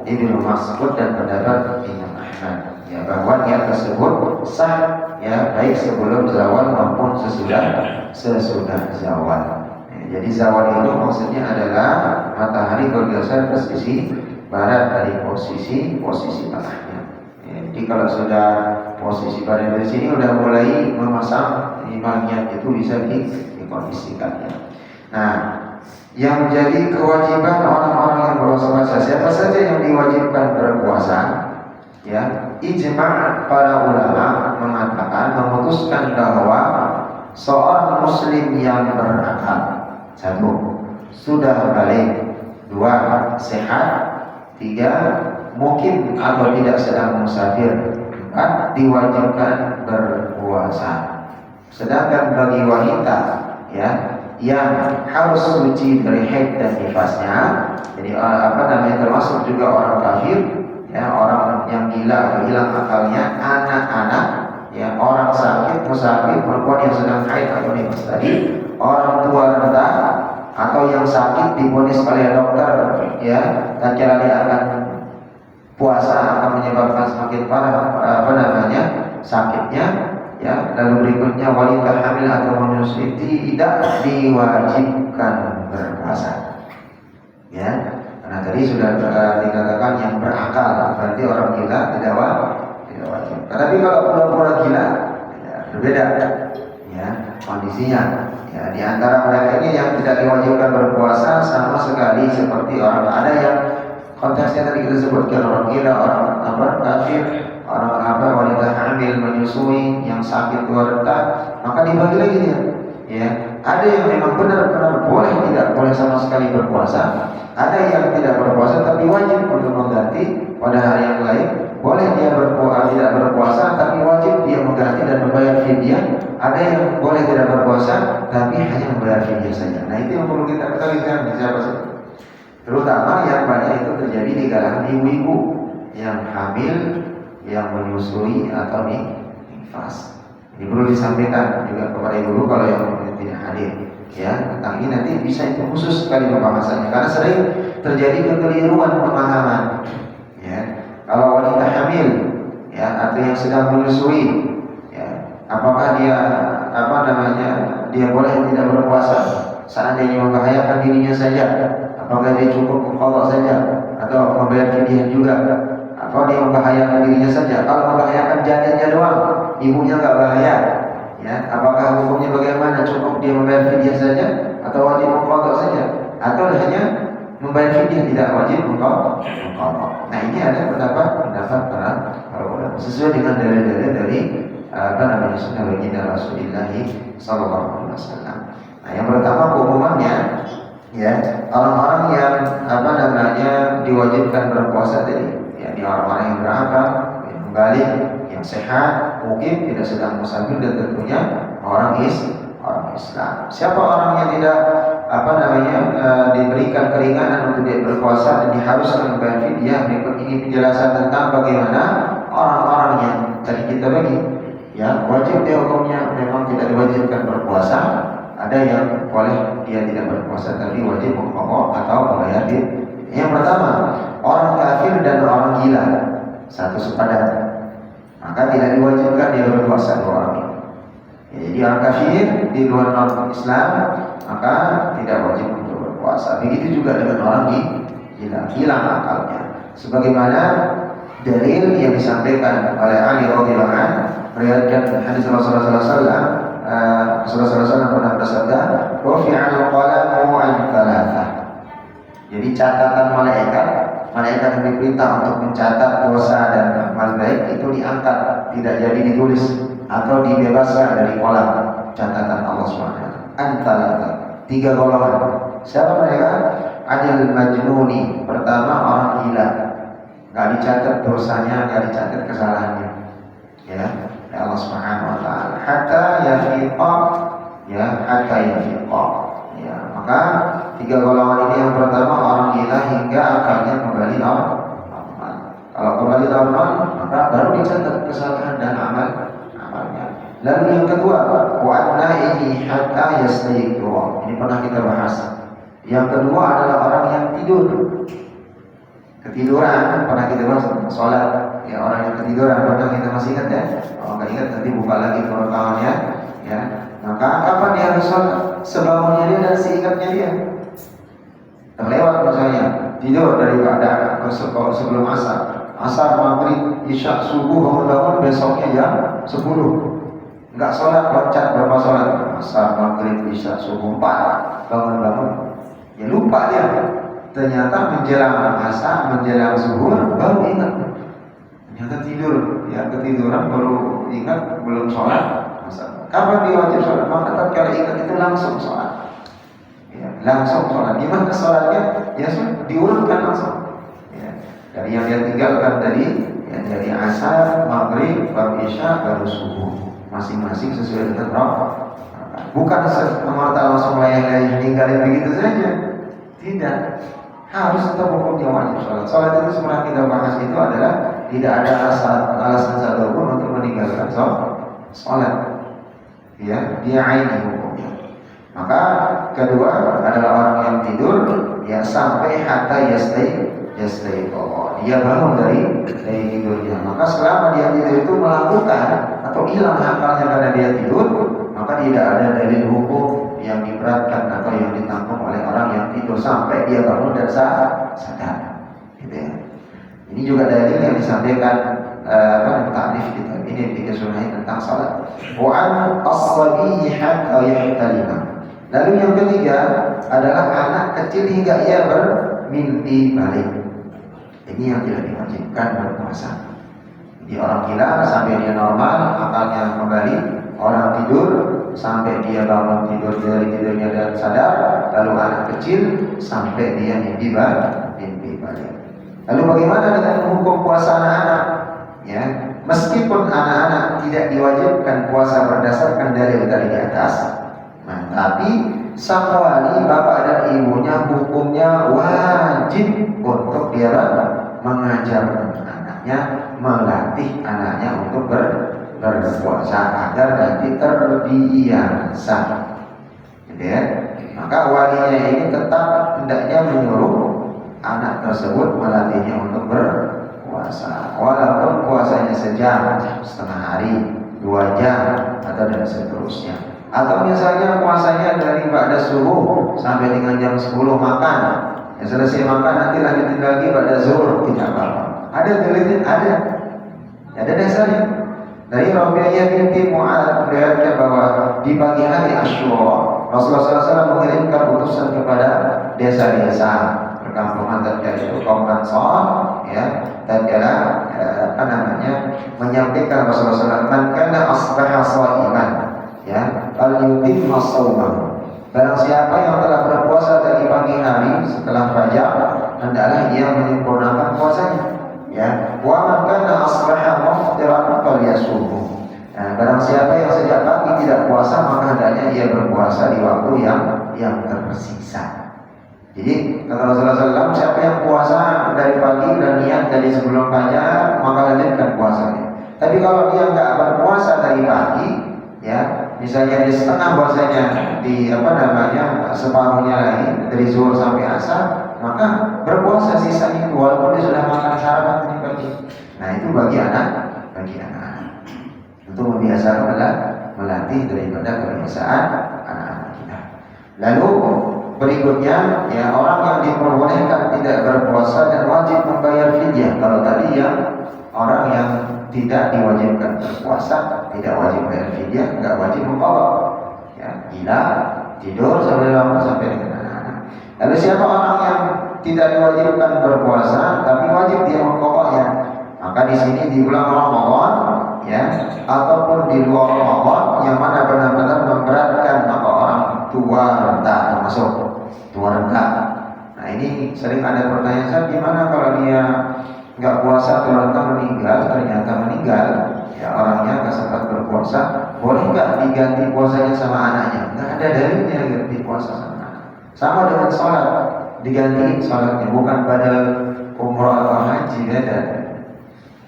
Ibnu Mas'ud dan pendapat Imam Ahmad. Ya, bahwa niat tersebut sah, ya, baik sebelum zawal maupun sesudah zawal. Ya, jadi zawal itu maksudnya adalah matahari bergeser ke sisi barat dari posisi tengahnya. Ya, jadi kalau sudah posisi barat dari sini udah mulai memasang niat itu bisa dikondisikan. Ya. Nah, yang menjadi kewajiban orang-orang yang berpuasa, siapa saja yang diwajibkan berpuasa? Ya, ijma' para ulama mengatakan, memutuskan bahwa seorang muslim yang berakal, satu, sudah balik, dua, sehat, tiga, mukim atau tidak sedang musafir, empat, diwajibkan berpuasa. Sedangkan bagi wanita, ya, yang harus suci dari haid dan nifasnya, jadi termasuk juga orang kafir, ya, orang yang gila atau hilang akalnya, anak-anak, ya, orang sakit, musafir, perempuan yang sedang haid atau nifas tadi, orang tua renta atau yang sakit divonis oleh dokter, ya, dan cara dia akan puasa akan menyebabkan semakin parah sakitnya. Ya, lalu berikutnya wanita hamil atau menyusui tidak diwajibkan berpuasa. Ya, karena tadi sudah dikatakan yang berakal, berarti orang gila tidak wajib. Tapi kalau pura-pura gila, ya, berbeda. Ya, kondisinya. Ya, di antara mereka ini yang tidak diwajibkan berpuasa sama sekali seperti orang ada yang konteksnya tadi kita sebutkan, orang gila, orang kafir, orang wanita hamil, menyusui, yang sakit tua renta, maka dibagi lagi dia. Ya, ada yang memang benar-benar boleh, tidak boleh sama sekali berpuasa. Ada yang tidak berpuasa tapi wajib untuk mengganti pada hari yang lain. Boleh dia tidak berpuasa tapi wajib dia mengganti dan membayar fidyah. Ada yang boleh tidak berpuasa tapi hanya membayar fidyah saja. Nah, itu yang perlu kita ketahui sekarang, siapa sih? Terutama yang banyak itu terjadi di kalangan ibu-ibu yang hamil, yang menyusui atau nifas. Ini perlu disampaikan juga kepada ibu kalau yang tidak hadir. Ya, tentang ini nanti bisa itu khusus sekali pembahasannya karena sering terjadi kekeliruan pemahaman. Ya, kalau wanita hamil, ya, atau yang sedang menyusui, ya, apakah dia dia boleh tidak berpuasa seandainya membahayakan dirinya saja? Apakah dia cukup qadha saja atau membayar fidyah juga? Atau dia membahayakan dirinya saja? Kalau membahayakan janinnya doang, ibunya nggak bahaya, ya, apakah hukumnya bagaimana? Cukup dia membayar fidyah saja atau wajib mengqadha saja? Atau hanya membayar fidyah tidak wajib mengqadha? Nah, ini ada pendapat para ulama sesuai dengan dalil-dalil dari sunnah baginda Rasulullah sallallahu alaihi wasallam. Nah, yang pertama keumumannya, ya, orang-orang yang diwajibkan berpuasa tadi, ya, di orang-orang yang berakal, yang balik, yang sehat, mungkin tidak sedang musafir, dan tentunya orang Islam. Siapa orang yang tidak diberikan keringanan untuk dia berpuasa dan diharuskan membayar fidyah? Berikut ini penjelasan tentang bagaimana orang-orang yang tadi kita bagi, ya, wajib dia hukumnya memang tidak diwajibkan berpuasa. Ada yang boleh dia tidak berpuasa tapi wajib mengqadha atau membayar fidyah. Yang pertama, orang kafir dan orang gila satu sepadan, maka tidak diwajibkan dia berpuasa dua orang ini. Ya, jadi orang kafir di luar non-Islam maka tidak wajib untuk berpuasa. Begitu juga dengan orang gila, hilang akalnya. Sebagaimana dalil yang disampaikan oleh Ali radhiyallahu anhu meriwayatkan hadis Rasulullah sallallahu alaihi wasallam. Rasulullah SAW pernah bersabda, "Rufi'al qalamu an thalathah." Jadi catatan malaikat malaikat yang diperintah untuk mencatat dosa dan amal baik itu diangkat, tidak jadi ditulis atau dibebaskan dari kolam catatan Allah SWT. Antara 3 golongan. Siapa mereka? Adil majnuni, pertama orang gila, nggak dicatat dosanya, nggak dicatat kesalahannya, ya Allah Subhanahu Wa Taala. Hatta yafiqa, ya hatta yafiqa, ya. Maka 3 golongan ini, yang pertama orang gila hingga akalnya kembali normal. Kalau kembali normal, maka baru dicatat kesalahan dan amalnya. Lalu yang kedua, wa'adna ini hatta yastayqidha. Ini pernah kita bahas. Yang kedua adalah orang yang tidur, ketiduran. Pernah kita bahas sholat, ya orang yang ketiduran. Pernah kita masih ingat ya? Kalau nggak ingat nanti buka lagi rekamannya, ya. Maka kapan dia harus sholat? Sebangunnya dia dan seingatnya dia. Terlewat misalnya tidur dari keadaan sebelum asar, maghrib, isya, subuh, bangun besoknya jam 10. Enggak sholat, loncat berapa sholat? Asar, maghrib, isya, subuh, 4. Bangun. Ya lupa dia. Ternyata menjelang asar, menjelang zuhur baru ingat. Ternyata tidur, ya ketiduran baru ingat belum sholat asar. Kapan dia wajib sholat? Maka tatkala ingat itu langsung sholat. Ya, langsung sholat. Gimana sholatnya? Ya sudah diurutkan langsung. Ya, dari yang dia tinggalkan tadi, ya, dari asar, maghrib, baru isya, baru subuh. Masing-masing sesuai dengan roh. Bukan semata langsung layang-layang ninggalin begitu saja. Tidak. Harus tetap hukumnya wajib sholat. Sholat itu sebenarnya kita bahas itu adalah tidak ada alasan satupun untuk meninggalkan sholat. Ya, dia aini hukumnya. Maka kedua adalah orang yang tidur, ya sampai hatta yastayqidha. Dia bangun dari tidurnya. Maka selama dia tidur itu melakukan atau hilang akalnya karena dia tidur, maka tidak ada dalil hukum yang diberatkan atau yang ditanggung oleh orang yang tidur sampai dia bangun dan sadar. Gitu ya. Ini juga dalil yang disampaikan takrif kita ini di kesunahan tentang salat. Wa an as-sabi hatta yahtalima. Lalu yang ketiga adalah anak kecil hingga ia bermimpi balik. Ini yang tidak diwajibkan berpuasa. Jadi orang gila sampai dia normal, akalnya kembali. Orang tidur sampai dia bangun tidur dari tidurnya dan sadar. Lalu anak kecil sampai dia mimpi balik. Lalu bagaimana dengan hukum puasa anak-anak? Ya, meskipun anak-anak tidak diwajibkan puasa berdasarkan dalil tadi di atas, tapi sang wali bapak dan ibunya hukumnya wajib untuk dia mengajar anaknya, melatih anaknya untuk berpuasa agar nanti terbiasa. Gitu ya. Maka walinya ini tetap hendaknya menyuruh anak tersebut melatihnya untuk berpuasa, walaupun puasanya sejam, setengah hari, 2 jam, atau dan seterusnya. Atau misalnya puasanya dari pada subuh sampai dengan jam 10 makan, ya selesai makan nanti lanjutin lagi pada zuhur, tidak apa-apa. Ada dalilnya, ada dasarnya. Dari Rabi'ah binti Mu'adz meriwayatkan bahwa di pagi hari Asyura Rasulullah SAW mengirimkan utusan kepada desa-desa perkampungan tatkala itu kaum Ansar, ya, tatkala menyampaikan Rasulullah SAW, man kana asbaha shaiman, ya, falyutimma shaumahu. Barang siapa yang telah berpuasa dari pagi hari setelah fajar, hendaklah ia menyempurnakan puasanya. Ya, wa man kana asbaha muftiran falyasumhu. Nah, barang siapa yang sejak pagi tidak puasa, maka hendaknya ia berpuasa di waktu yang tersisa. Jadi kata Rasulullah SAW, siapa yang puasa dari pagi dan niat dari sebelum fajar, maka lanjutkan puasanya. Tapi kalau dia nggak berpuasa dari pagi, ya, misalnya di setengah puasanya di separuhnya lagi dari zuhur sampai asar, maka berpuasa sisanya walaupun dia sudah makan sarapan tadi pagi. Nah itu bagi anak-anak untuk membiasakan melatih daripada kebiasaan anak-anak kita. Lalu berikutnya, ya, orang yang diperbolehkan tidak berpuasa dan wajib membayar fidyah. Kalau tadi yang orang yang tidak diwajibkan berpuasa tidak wajib bayar fidyah, nggak wajib mengqadha. Ya, gila, tidur sampai lama sampai dengan anak-anak. Lalu siapa orang yang tidak diwajibkan berpuasa, tapi wajib dia mengkokoknya. Maka di sini di bulan Ramadan, ya, ataupun di luar Ramadan, yang mana benar-benar memberatkan maka orang tua renta termasuk tua renta. Nah ini sering ada pertanyaan, saya gimana kalau dia nggak puasa tua renta ternyata meninggal, ya orangnya nggak sempat berpuasa, boleh nggak diganti puasanya sama anaknya? Nggak ada dalilnya ganti puasa sama anak. Sama dengan sholat, diganti sholatnya, bukan pada umroh atau haji, beda.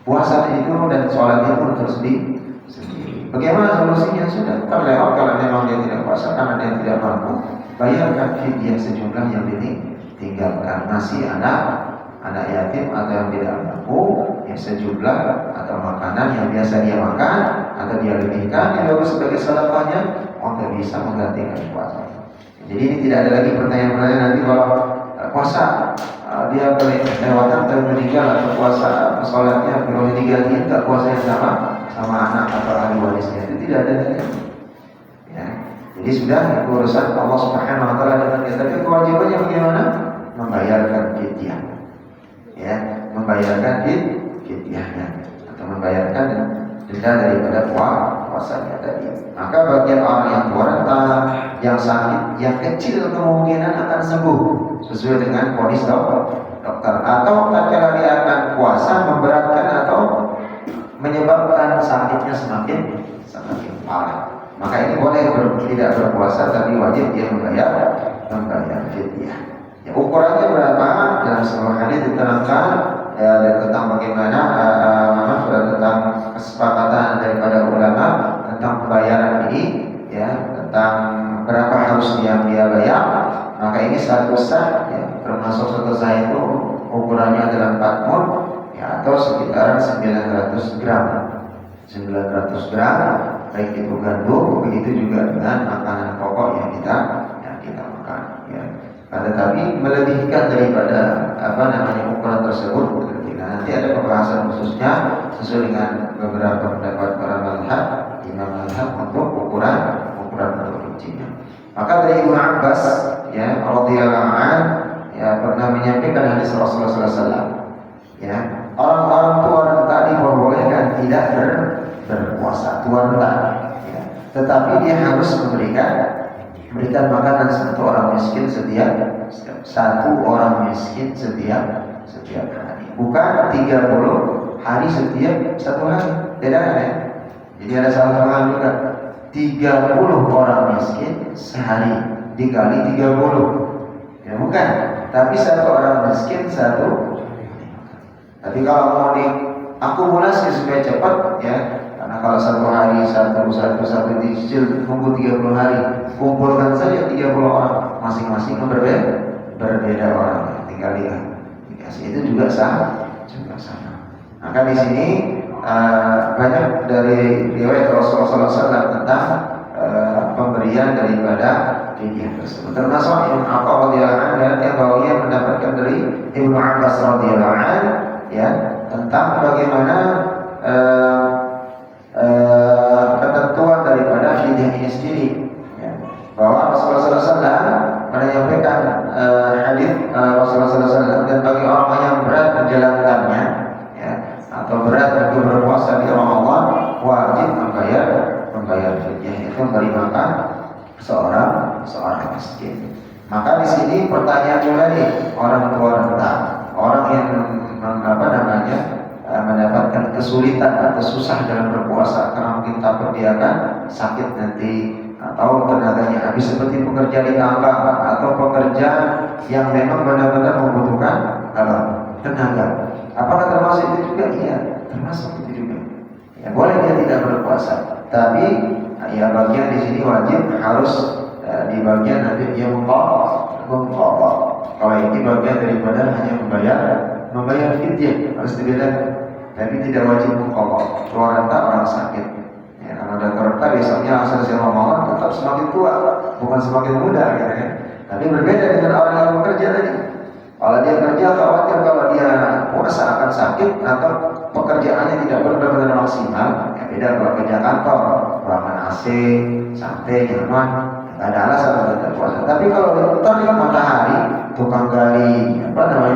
Puasa itu dan sholat itu terus sendiri. Bagaimana solusinya? Sudah terlewat. Kalau memang dia tidak puasa karena dia tidak mampu, bayarkan fidyah sejumlah yang ditinggalkan. Masih anak yatim atau yang tidak mampu, ya sejumlah atau makanan yang biasa dia makan atau dia lebihkan, yang bagus sebagai sedekahnya untuk bisa menggantikan puasa. Jadi ini tidak ada lagi pertanyaan-pertanyaan nanti kalau puasa dia kelewatan atau meninggal atau puasa sholatnya kalau diganti tak puasanya sama anak atau ahli warisnya, itu tidak ada lagi. Ya. Jadi sudah urusan Allah Subhanahu Wa Taala dengan kita. Tapi kewajibannya bagaimana? Membayarkan fidyah, ya, membayarkan fidyahnya atau membayarkan denda daripada puasanya tadi. Maka bagian orang yang tua renta, yang sakit, yang kecil kemungkinan akan sembuh sesuai dengan vonis dokter. Atau tatkala dia akan puasa memberatkan atau menyebabkan sakitnya semakin parah, maka ini boleh tidak berpuasa, tapi wajib dia membayar fidyah. Ya, ukurannya berapa? Dalam sebuah hadis diterangkan tentang bagaimana tentang kesepakatan daripada ulama tentang pembayaran ini, ya, tentang berapa harus dia bayar. Maka ini satu sah, ya, termasuk satu sah itu ukurannya adalah 4 mun, ya, atau sekitaran 900 gram. 900 gram, baik itu gandum, begitu juga dengan makanan pokok yang kita makan, ya. Tetapi melebihkan daripada ukuran tersebut, nanti ada pembahasan khususnya sesuai dengan beberapa pendapat para mazhab, imam mazhab untuk ukuran produksinya. Maka dari Ibnu Abbas, ya, radhiyallahu anhu, ya, pernah menyampaikan hadis Rasulullah SAW, ya, orang-orang tua renta diperbolehkan tidak berpuasa, tua renta, ya, tetapi dia harus memberikan makanan satu orang miskin setiap hari, bukan 30 hari setiap satu hari. Beda kan, ya? Jadi ada salah paham juga. 30 orang miskin sehari dikali 30, ya bukan, tapi satu orang miskin satu. Tapi kalau mau diakumulasi supaya cepat, ya, karena kalau satu hari satu dicicil tunggu 30 hari, kumpulkan saja 30 orang, masing-masing berbeda orang, tinggal dikasih, itu juga sama. Maka di sini banyak dari riwayat Rasulullah SAW tentang pemberian daripada fidyah tersebut. Termasuk Ibnu Abbas radhiyallahu anhu yang bawahnya mendapatkan dari Ibnu Abbas radhiyallahu anhu, ya, tentang bagaimana ketentuan daripada fidyah ini sendiri, ya, bahwa Rasulullah SAW menyampaikan hadis Rasulullah SAW, dan bagi orang yang berat menjalankannya, ya, atau berat untuk berpuasa di Ramadan, wajib membayar fidyah, itu memberi makan seorang miskin. Maka di sini pertanyaan juga nih, orang tua renta, orang yang mendapatkan kesulitan atau susah dalam berpuasa karena mungkin takut dia akan sakit nanti, atau tenaganya habis seperti pekerja di tambang atau pekerja yang memang benar-benar membutuhkan tenaga. Apakah termasuk itu juga? Iya, termasuk itu juga. Ya, boleh dia tidak berpuasa, tapi ya bagian di sini wajib harus di bagian nanti dia mengqadha. Kalau ini bagian daripada hanya membayar fidyah, harus dibedakan. Tapi tidak wajib mengqadha. Tua renta orang sakit, ya, karena tua renta biasanya selesai Ramadan tetap semakin tua, bukan semakin muda, gitu kan. Tapi berbeda dengan orang yang bekerja tadi. Kalau dia kerja khawatir kalau dia puasa akan sakit atau pekerjaannya tidak benar-benar maksimal, ya beda. Kalau kerja kantor, ruangan AC, santai, nyaman, tidak ada alasan untuk tidak puasa. Tapi kalau di terik matahari, tukang gali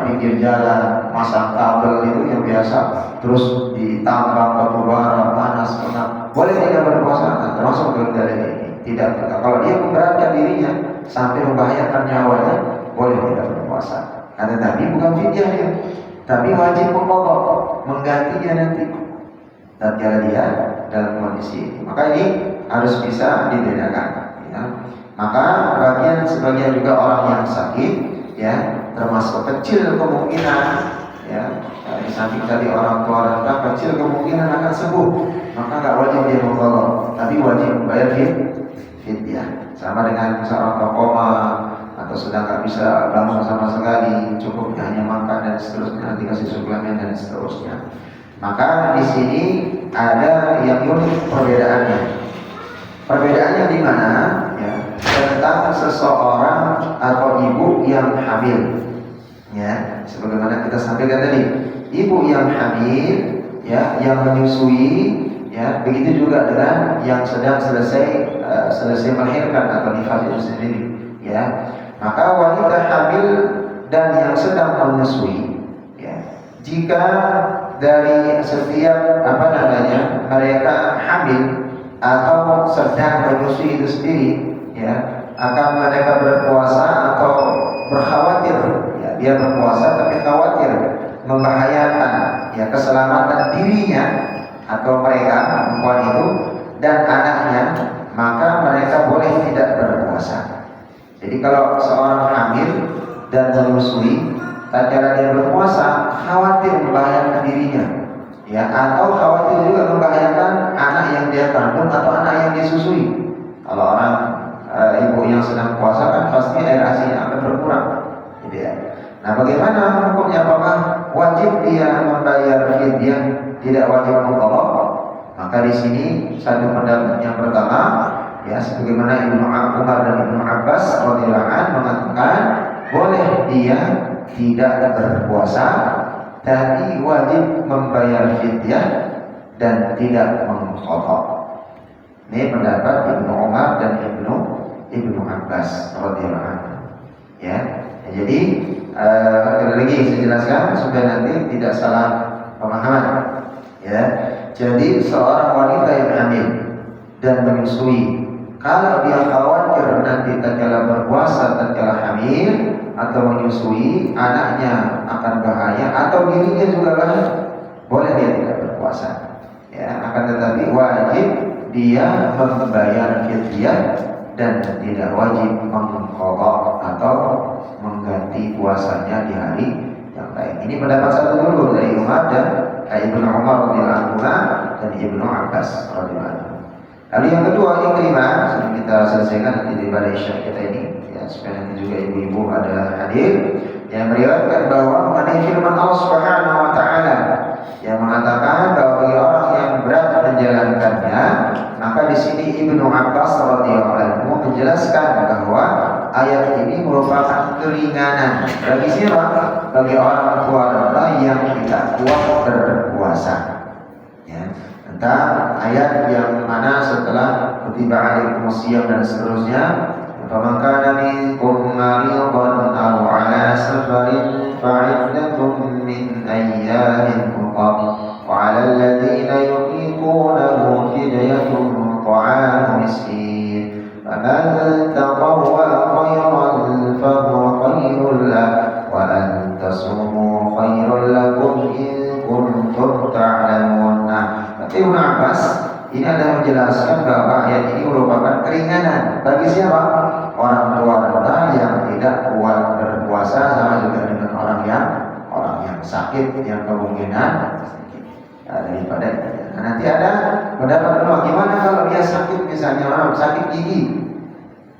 pinggir jalan, masang kabel itu yang biasa, terus ditambang batu bara, panas, kena, boleh tidak berpuasa? Nah, termasuk dalil ini. Tidak. Kalau dia memberatkan dirinya sampai membahayakan nyawanya, boleh tidak berpuasa. Tetapi bukan fidyah dia, tapi wajib mengqadha, menggantinya nanti tatkala dia dalam kondisi ini. Maka ini harus bisa dibedakan. Ya. Maka sebagian juga orang yang sakit, ya, termasuk kecil kemungkinan, ya, di samping tadi orang tua renta kecil kemungkinan akan sembuh, maka nggak wajib dia mengqadha, tapi wajib membayar fidyah. Sama dengan seorang koma atau sedang nggak bisa bangun sama sekali, cukup hanya makan dan seterusnya, nanti kasih suplemen dan seterusnya. Maka di sini ada yang unik perbedaannya. Perbedaannya di mana? Ya, tentang seseorang atau ibu yang hamil. Ya, sebagaimana kita sampaikan tadi, ibu yang hamil, ya, yang menyusui, ya, begitu juga dengan yang sedang selesai melahirkan atau nifas itu sendiri. Ya, maka wanita hamil dan yang sedang menyusui, ya, jika dari setiap mereka hamil atau sedang menyusui itu sendiri, ya, akan mereka berpuasa atau berkhawatir, ya, dia berpuasa tapi khawatir membahayakan, ya, keselamatan dirinya atau mereka perempuan itu dan anaknya, maka mereka boleh tidak berpuasa. Jadi kalau seorang hamil dan menyusui, tatkala dia berpuasa khawatir membahayakan dirinya, ya, atau khawatir juga membahayakan anak yang dia kandung atau anak yang dia susui. Kalau orang ibu yang sedang puasa kan pasti air asinya akan berkurang, gitu ya. Nah, bagaimana hukumnya? Apakah wajib dia membayar fidyah? Tidak wajib mengqadha? Maka di sini satu pendapat yang pertama, ya, sebagaimana Ibnu Umar dan Ibnu Abbas radhiyallahu anhu mengatakan boleh dia tidak berpuasa, tapi wajib membayar fidyah dan tidak mengqadha. Ini pendapat Ibnu Umar dan Ibnu Abbas radhiyallahu anhu. Ya, jadi lagi saya jelaskan supaya nanti tidak salah pemahaman. Ya, jadi seorang wanita yang hamil dan menyusui, kalau dia khawatir nanti tatkala berpuasa, tatkala hamil atau menyusui, anaknya akan bahaya atau dirinya juga bahaya, boleh dia tidak berpuasa. Ya, akan tetapi wajib dia membayar fidyah dan tidak wajib mengqadha atau mengganti puasanya di hari yang lain. Ini pendapat satu dulu dari Umar dan Ibnu Umar radhiyallahu anhu dan Ibnu Abbas radhiyallahu anhu. Lalu yang kedua, Ikrimah, sebelum kita selesaikan nanti di pada isya kita ini, ya, supaya nanti juga ibu-ibu ada hadir, yang meriwayatkan bahwa mengenai firman Allah Subhanahu wa taala yang mengatakan bahwa bagi orang yang berat menjalankannya, maka di sini Ibnu Abbas radhiyallahu anhu menjelaskan bahwa ayat ini merupakan keringanan bagi siapa? Bagi orang tua yang tidak kuat berpuasa. Ya, tentang ayat yang mana setelah kutiba alaikumus shiyam dan seterusnya, faman kana minkum maridan aw ala safarin fa'iddatun min ayyamin ukhra wa 'alal ladzina yutiqunahu fidyatun ta'amu miskin faman tatawwa khairan fahuwa khairul lahu wa an tasumu khairul lakum in kuntum ta'lamun. Ibnu Abbas ini ada menjelaskan bahwa ayat ini merupakan keringanan bagi siapa? Orang tua renta yang tidak kuat berpuasa, sama juga dengan orang yang sakit, yang kemungkinan daripada. Nah, nanti ada pendapat kedua, gimana kalau dia sakit, misalnya orang sakit gigi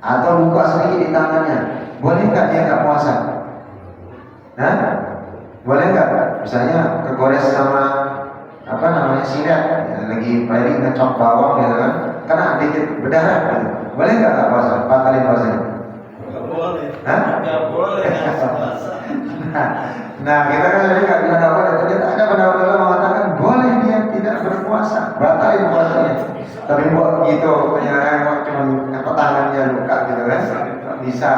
atau luka sedikit di tangannya, boleh nggak dia nggak puasa? Nah, boleh nggak? Misalnya kegores sama sirat, lagi firing ngecok bawang gitu kan, kena dikit berdarah gitu. Boleh nggak puasa? Batalin puasanya? Nggak boleh. Hah? Nggak boleh. Nah, kita kan jadi nggak bilang nggak boleh. Ternyata ada pendapat mengatakan boleh dia tidak berpuasa, batalin puasanya. Tapi buat gitu, penyelesaian cuma tangannya luka gitu kan, bisa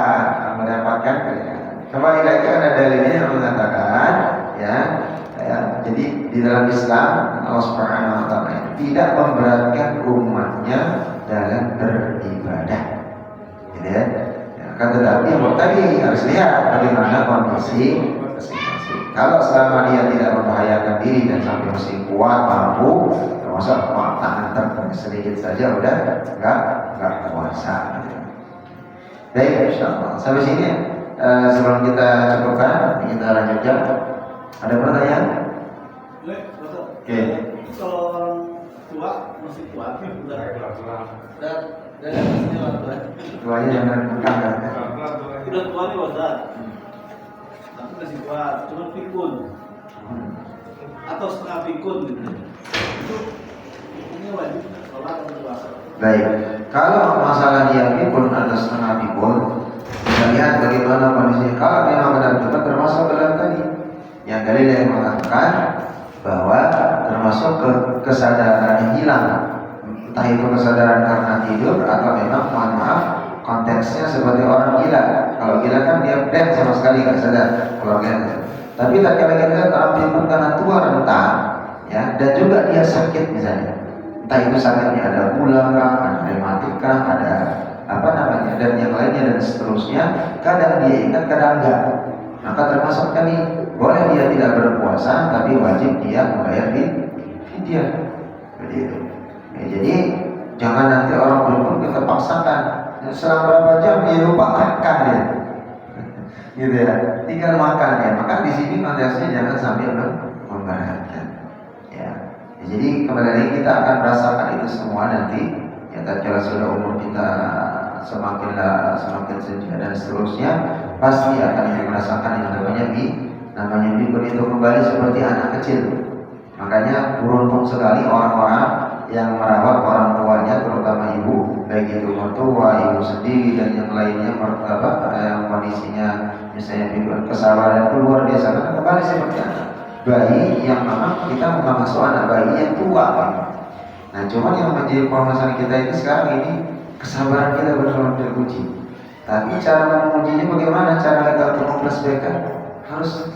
mendapatkan keringanan. Kembali lagi ada dalilnya yang mengatakan ya, jadi di dalam Islam Allah Subhanahu wa taala tidak memberatkan umatnya dalam beribadah. Gitu ya. Kan tetapi yang tadi harus lihat bagaimana kondisi masing-masing. Kalau selama dia tidak membahayakan diri dan sampai masih kuat mampu, termasuk tangan sedikit saja udah nggak puasa. Baik, insyaallah. Sampai sini sebelum kita cukupkan, kita lanjutkan. Ada pertanyaan? Oke. Kalau orang tua masih kuat, dan hasilnya lambat. Tuanya jangan bukan. Udah tua nih Ustaz, tapi masih kuat, cuma pikun atau setengah pikun gitu. Itu ini wajib sholat atau puasa. Baik, kalau masalah dia pikun atau setengah pikun, kita lihat bagaimana kondisinya. Kalau memang benar-benar termasuk dalam tadi yang dalil yang mengatakan bahwa termasuk kesadaran hilang, entah itu kesadaran karena tidur atau memang mohon maaf konteksnya seperti orang gila. Kalau gila kan dia dead sama sekali nggak sadar kalau gila. Tapi tak kala kita orang pikun karena tua rentang, ya, dan juga dia sakit misalnya. Entah itu sakitnya ada gula kah, ada rematik kah, ada apa namanya dan yang lainnya dan seterusnya. Kadang dia ingat, kadang enggak. Maka termasuk tadi boleh dia tidak berpuasa, tapi wajib dia membayar fidyah. Begitu. Ya, jadi jangan nanti orang berpikun kita paksakan. Selang berapa jam dia lupa makan ya. Gitu ya. Tinggal makan ya. Maka di sini konteksnya jangan sampai memberatkan. Ya. Jadi kembali lagi kita akan merasakan itu semua nanti. Ya, tatkala sudah umur kita semakin senja dan seterusnya, pasti akan merasakan yang namanya pikun itu kembali seperti anak kecil. Makanya beruntung sekali orang-orang yang merawat orang tuanya, terutama ibu, baik itu mertua, ibu sendiri dan yang lainnya, yang kondisinya misalnya pikun kesabaran itu luar biasa, karena kembali seperti anak bayi yang memang kita mengasuh anak bayi yang tua. Nah, cuman yang menjadi permasalahan kita ini sekarang ini kesabaran kita benar-benar teruji. Tapi cara mengujinya bagaimana? Cara kita untuk memflashback harus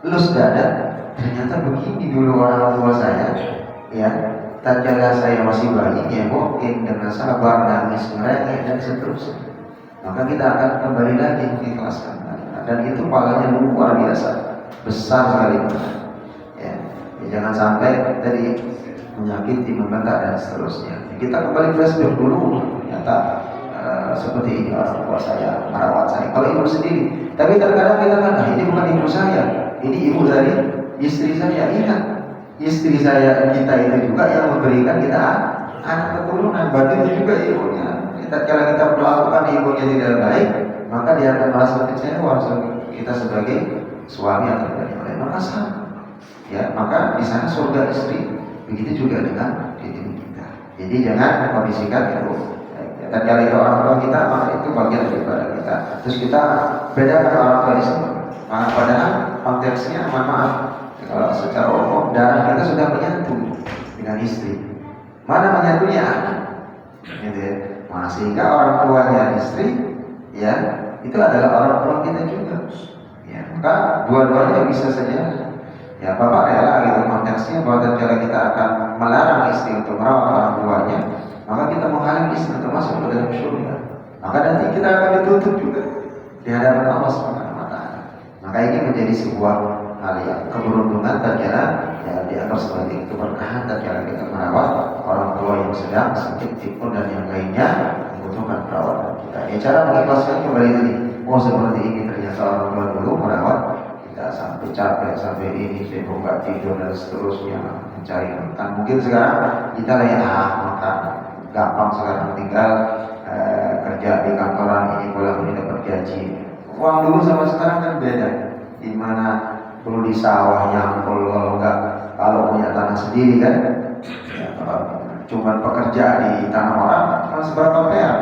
lus dada. Ternyata begini dulu orang tua saya, ya. Tatkala saya masih bayi, nyemokin dengan sabar, nangis, merengek dan seterusnya. Maka kita akan kembali lagi mengikhlaskan. Dan itu pahalanya luar biasa, besar sekali. Ya, jangan sampai tadi menyakiti, membentak dan seterusnya. Kita kembali flashback dulu, ternyata seperti ini orang tua saya merawat saya. Kalau ibu sendiri, tapi terkadang kita kan, ini bukan ibu saya, ini ibu dari istri saya. Ingat, istri saya kita itu juga yang memberikan kita anak keturunan, berarti itu juga ibunya. Kalau kita melakukan ibunya tidak baik, maka dia akan merasa kecewa kita sebagai suami atau dari lain. Maka sama, ya, maka di sana surga istri. Begitu juga dengan diri kita. Jadi jangan kondisikan itu. Dan kalau itu orang tua kita, maka itu bagian daripada kita. Terus kita bedakan orang tua Islam. Padahal konteksnya, mohon maaf, kalau secara umum darah kita sudah menyatu dengan istri. Mana menyatunya anak? Gitu ya. Nah, sehingga orang tuanya istri, ya, itu adalah orang tua kita juga. Ya, maka dua-duanya bisa saja. Ya, Bapak rela gitu konteksnya bahwa tatkala kita akan melarang istri untuk merawat orang tuanya, maka kita menghalangi istri untuk masuk ke dalam surga. Maka nanti kita akan dituntut juga di hadapan Allah Subhanahu wa taala. Maka ini menjadi sebuah hal yang keberuntungan tatkala ya dianggap sebagai keberkahan tatkala kita merawat orang tua yang sedang sakit, pikun dan yang lainnya membutuhkan perawatan kita. Ya, cara mengikhlaskan kembali tadi. Oh, seperti ini ternyata orang tua dulu merawat kita sampai capek, sampai ini, sampai nggak tidur dan seterusnya mencari makan. Mungkin sekarang kita makan gampang sekarang, tinggal kerja di kantoran ini pulang ini dapat gaji. Uang dulu sama sekarang kan beda. Dimana perlu di sawah yang kalau punya tanah sendiri kan, ya, cuma pekerja di tanah orang kan seberapa perak?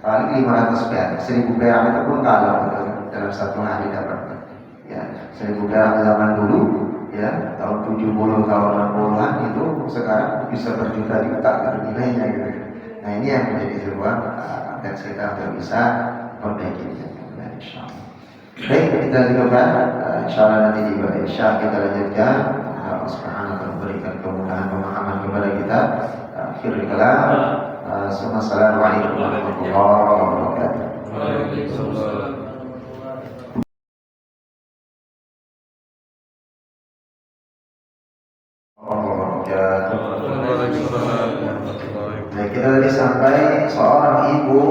Paling 500 perak, 1000 perak itu pun kalah dalam satu hari dapat. Ya, 1000 perak zaman dulu, ya, tahun 70, tahun 60-an itu sekarang bisa berjuta-juta nilainya gitu. Nah, ini yang menjadi sebuah konteks kita untuk bisa memperbaiki. Insyaallah. Baik, kita dudukkan. Insyaallah nanti di balik Isya kita lanjutkan. Allah Subhanahu wa taala memberikan kemudahan pemahaman kepada kita. Akhirul kalam. Assalamualaikum warahmatullahi wabarakatuh. Waalaikumsalam. Nah, kita tadi sampai seorang ibu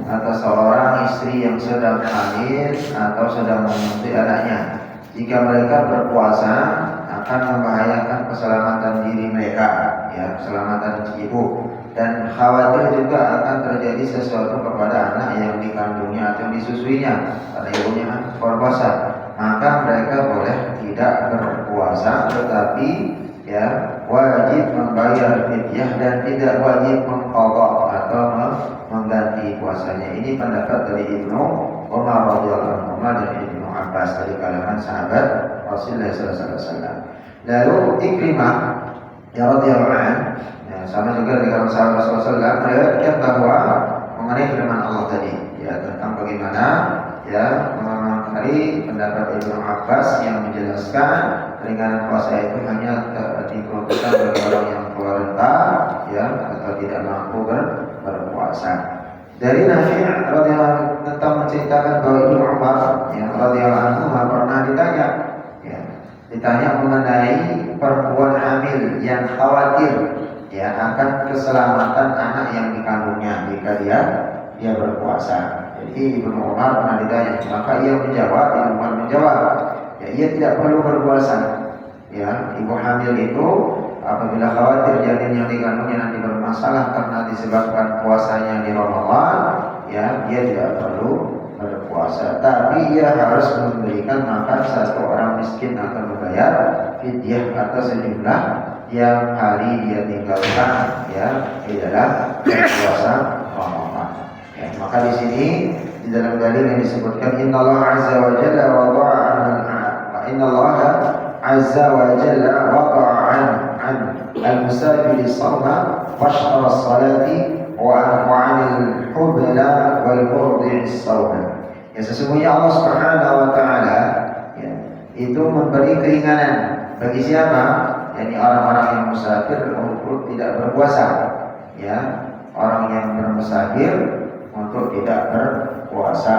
atau seorang istri yang sedang hamil atau sedang menyusui anaknya, jika mereka berpuasa akan membahayakan keselamatan diri mereka, ya, keselamatan si ibu, dan khawatir juga akan terjadi sesuatu kepada anak yang dikandungnya atau disusuinya karena ibunya berpuasa. Maka mereka boleh tidak berpuasa, tetapi ya wajib membayar fidyah dan tidak wajib mengqadha atau mengganti puasanya. Ini pendapat dari Ibnu Umar radhiyallahu anhu dan Ibnu Abbas dari kalangan sahabat Rasulullah sallallahu alaihi wasallam. Lalu Ikrimah ya radhiyallahu anhu, ya, sama juga dengan sahabat Rasulullah sallallahu alaihi wasallam, meriwayatkan bahwa mengenai firman Allah tadi, ya, tentang bagaimana ya mengingkari pendapat Ibnu Abbas yang menjelaskan keringanan puasa itu hanya diperuntukkan bagi orang yang keluar rentah, ya, atau tidak mampu berpuasa. Dari Nafi' radhiyallahu tentang menceritakan bahwa Ibnu Umar ya radhiyallahu anhu pernah ditanya mengenai perempuan hamil yang khawatir ya akan keselamatan anak yang dikandungnya jika dia berpuasa. Jadi Ibnu Umar pernah ditanya, maka ia menjawab, Ibnu Umar menjawab, ya, ia tidak perlu berpuasa. Ya, ibu hamil itu apabila khawatir janin yang dikandungnya nanti bermasalah karena disebabkan puasanya di Ramadan, ya, dia tidak perlu berpuasa. Tapi ia harus memberikan makan satu orang miskin atau membayar fidyah atau sejumlah yang hari dia tinggalkan, ya, di dalam puasa Ramadan. Ya, maka di sini di dalam dalil yang disebutkan Innallaha azza wa jalla waqa'a an al-musafir as-sawma wa shahra as-salati wa 'anil hubla wal murdi' as-sawma. Ya, sesungguhnya Allah Subhanahu wa taala ya, itu memberi keringanan bagi siapa? yakni orang-orang yang musafir untuk tidak berpuasa, ya, orang yang bermusafir untuk tidak berpuasa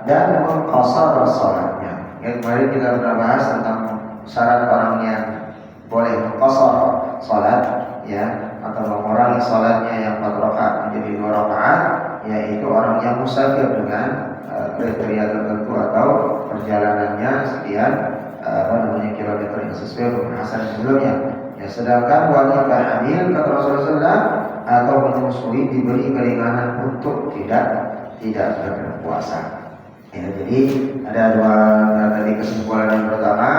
dan mengqasar salatnya. Yang kemarin kita sudah bahas tentang syarat orang yang boleh mengqasar salat, ya, atau mengurangi salatnya yang 4 rakaat menjadi 2 rakaat, yaitu orang yang musafir dengan kriteria tertentu atau perjalanannya sekian kilometer yang sesuai dengan hasan sebelumnya. Ya, sedangkan wanita hamil kata Rasulullah atau menyusui diberi keringanan untuk tidak berpuasa. Ya, jadi ada dua tadi kesimpulan. Yang pertama,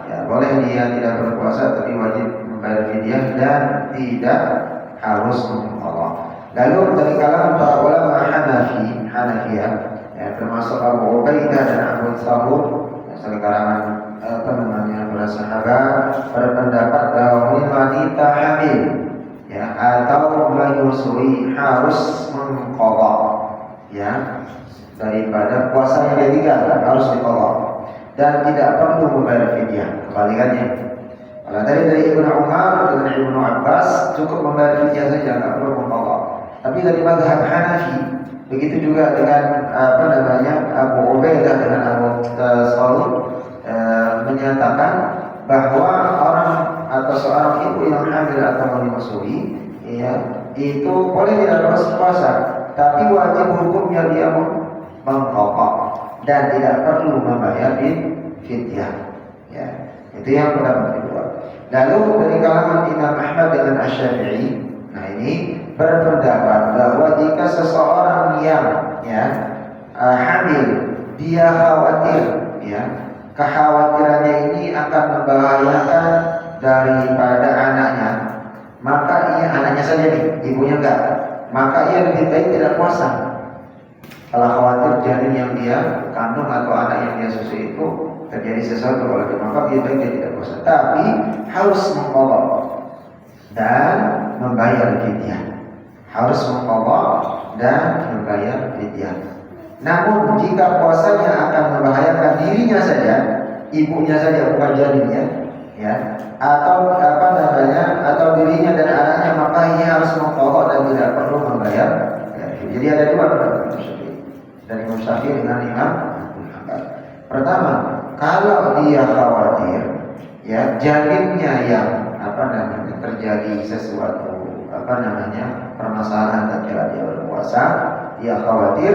ya, boleh dia tidak berpuasa tapi wajib membayar fidyah dan tidak harus mengqadha. Lalu dari kalangan para ulama Hanafiyah, ya, termasuk Abu Ubaidah dan Abu Thawr, dari kalangan para sahabat berpendapat bahwa wanita hamil, ya, atau menyusui harus mengqadha, ya, daripada puasa yang dia tinggal harus diqadha dan tidak perlu membayar fidyah. Kebalikannya, kalau tadi dari Ibnu Umar dan Ibnu Abbas cukup membayar fidyah saja, tidak perlu mengqadha. Tapi dari mazhab Hanafi begitu juga dengan Abu Ubaidah dengan Abu Thawr menyatakan bahwa orang atau seorang ibu yang hamil atau menyusui, ya, itu boleh tidak berpuasa, tapi wajib hukumnya dia mengqadha dan tidak perlu membayar fidyah. Ya, itu yang pendapat kedua. Lalu dari kalangan Imam Ahmad dengan Asy-Syafi'i, nah ini berpendapat bahwa jika seseorang yang hamil dia khawatir, ya, kekhawatirannya ini akan membahayakan daripada anaknya, maka ia anaknya saja nih, ibunya enggak, maka ia lebih baik tidak puasa. Kalau khawatir janin yang dia kandung atau anak yang dia susui itu terjadi sesuatu oleh dia, maka lebih baik dia tidak puasa, tapi harus mengqadha dan membayar fidyah. Harus mengqadha dan membayar fidyah. Namun jika puasanya akan membahayakan dirinya saja, ibunya saja bukan janinnya, ya, atau atau dirinya dan anaknya, maka ia harus mengqadha dan tidak perlu membayar. Ya, jadi ada dua pendapat dari Imam Syafi'i dengan Imam Abu Hanbal. Pertama, kalau dia khawatir, ya, janinnya yang terjadi sesuatu permasalahan tatkala dia berpuasa, dia khawatir,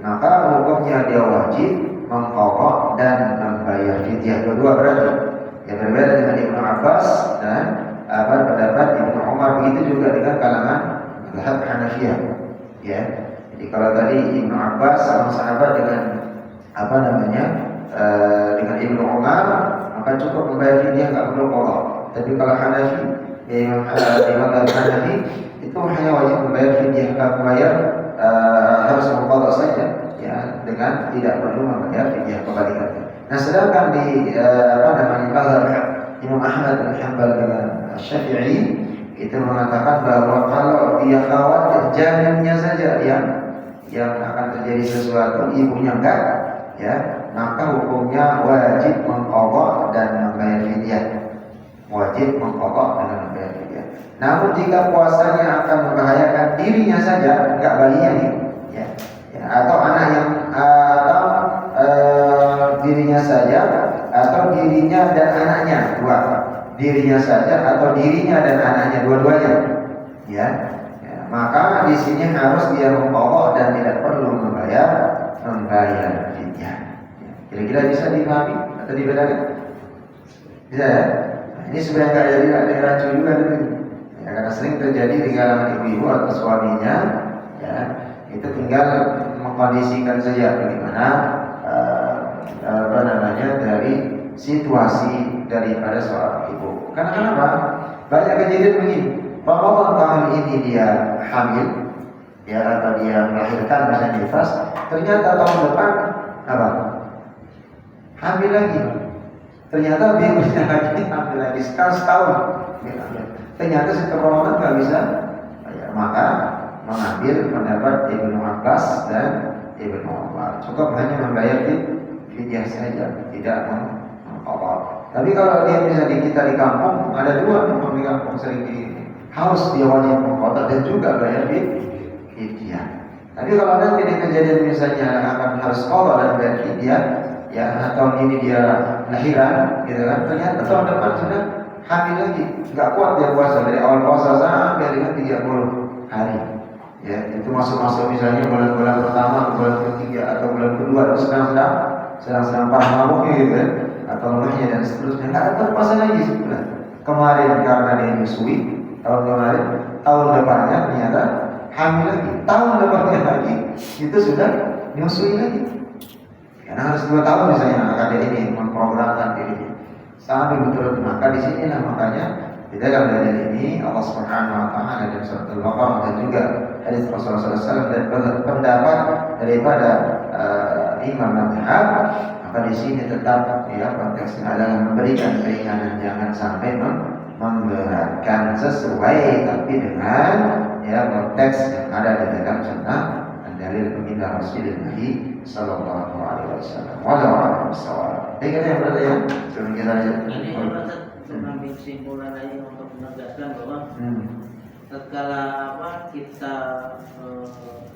maka hukumnya dia wajib mengqadha dan membayar fidyah. Dua-dua berarti yang berbeda dengan Ibnu Abbas dan pendapat Ibnu Umar, begitu juga dengan kalangan mazhab Hanafiyah. Ya, jadi kalau tadi Ibnu Abbas sama sahabat dengan dengan Ibnu Umar, maka cukup membayar fidyah, nggak perlu qadha. Tapi kalau Hanafi, Imam Hanafi itu hanya wajib membayar fidyah, harus mengqadha saja, ya, dengan tidak perlu membayar fidyah kebalikannya. Nah, sedangkan di mazhab Imam Ahmad bin Hanbal dengan Syafi'i itu mengatakan bahwa kalau dia khawatir janinnya saja yang akan terjadi sesuatu, ibunya enggak, ya, maka hukumnya wajib mengqadha dan membayar fidyah. Wajib mengqadha dengan membayar fidyah. Namun jika puasanya akan membahayakan dirinya saja, enggak bayinya nih, ya, atau anak yang dirinya saja atau dirinya dan anaknya, dirinya saja atau dirinya dan anaknya, dua-duanya, ya, maka di sini harus dia mengqadha dan tidak perlu membayar fidyah. Kira-kira bisa dipahami atau dibedakan? Bisa, ya? Nah, ini sebenarnya nggak jadi ada rancu juga itu, ya, karena sering terjadi di kalangan ibu-ibu atau suaminya, ya, itu tinggal mengkondisikan saja bagaimana dari situasi daripada seorang ibu. Karena kenapa? Banyak kejadian begini. Ramadan tahun ini dia hamil, ya, atau dia melahirkan misalnya nifas, ternyata tahun depan hamil lagi. Ternyata berikutnya lagi hamil lagi, sekarang setahun. Ternyata setelah Ramadan nggak bisa, ya, maka mengambil pendapat Ibnu Abbas dan Ibnu Umar. Cukup hanya membayar fidyah saja, tidak mengqadha. Tapi kalau dia misalnya kita di kampung, ada dua memang di kampung sering harus dia wajib mengqadha dan juga bayar fidyah. Tapi kalau nanti di kejadian misalnya akan harus qadha dan bayar fidyah, ya, tahun ini dia lahiran, gitu kan, ternyata tahun depan sudah hamil lagi, nggak kuat dia puasa dari awal puasa sampai dengan 30 hari. Ya, itu masuk misalnya bulan-bulan pertama, bulan ketiga atau bulan kedua, itu sedang parah mabuknya, gitu kan, atau lemahnya dan seterusnya, nggak ada puasa lagi sudah. Kemarin karena dia menyusui, tahun depannya ternyata hamil lagi, tahun depannya lagi itu sudah menyusui lagi. Karena harus 2 tahun misalnya akan dia ini memprogramkan dirinya sampai betul-betul. Maka di sinilah makanya di dalam dalil ini Allah Subhanahu wa taala dalam surat Al-Baqarah dan juga hadis Rasulullah SAW dan pendapat daripada Imam Mazhab, maka di sini tetap, ya, konteksnya adalah memberikan keringanan, jangan sampai memberatkan, sesuai tapi dengan, ya, konteks yang ada di dalam sunnah dan dalil baginda Rasulullah sallallahu alaihi wasallam. Wallahu a'lam. Yang berarti ya, sebelum kita lanjut. Ini mengambil kesimpulan aja untuk menegaskan bahwa tatkala kita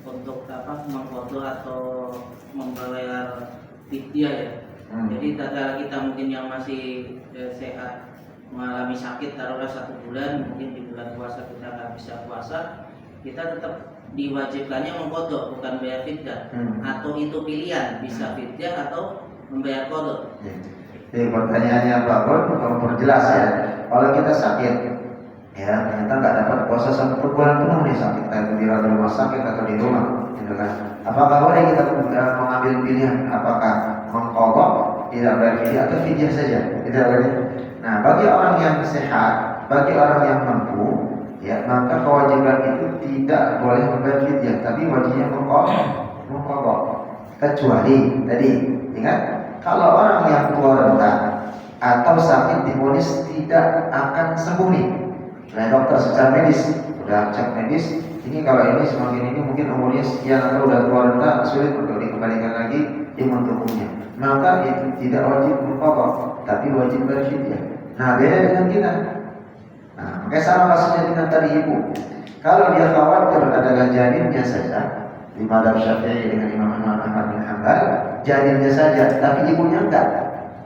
untuk mengqadha atau membayar fidyah, ya. Jadi tatkala kita mungkin yang masih sehat mengalami sakit taruhlah 1 bulan, mungkin di bulan puasa kita nggak bisa puasa, kita tetap diwajibkannya mengqadha, bukan bayar fidyah. Atau itu pilihan, bisa fidyah atau membayar qadha. Jadi pertanyaannya Pak Bon, kalau perjelas, ya, kalau kita sakit, ya, ternyata nggak dapat puasa sampai bulan penuh nih, sakit entah di rumah sakit atau di rumah, gitu kan. Apakah boleh kita mengambil pilihan apakah mengqadha, tidak bayar fidyah atau fidyah saja? Tidak boleh. Nah, bagi orang yang sehat, bagi orang yang mampu, ya, maka kewajiban itu tidak boleh membayar fidyah, tapi wajibnya mengqadha. Kecuali tadi, ingat, kalau orang yang tua renta atau sakit divonis tidak akan sembuh nih, nah, dokter secara medis udah cek medis, ini kalau ini semakin ini mungkin umurnya sekian atau udah tua renta, sulit untuk dikembalikan lagi iman tubuhnya, maka itu tidak wajib mengqadha, tapi wajib berfidyah. Nah, beda dengan kita. Nah, makanya sama kasusnya dengan tadi ibu. Kalau dia khawatir adalah janinnya saja, di mazhab Syafi'i dengan Imam Ahmad bin Hanbal, janinnya saja, tapi ibunya enggak,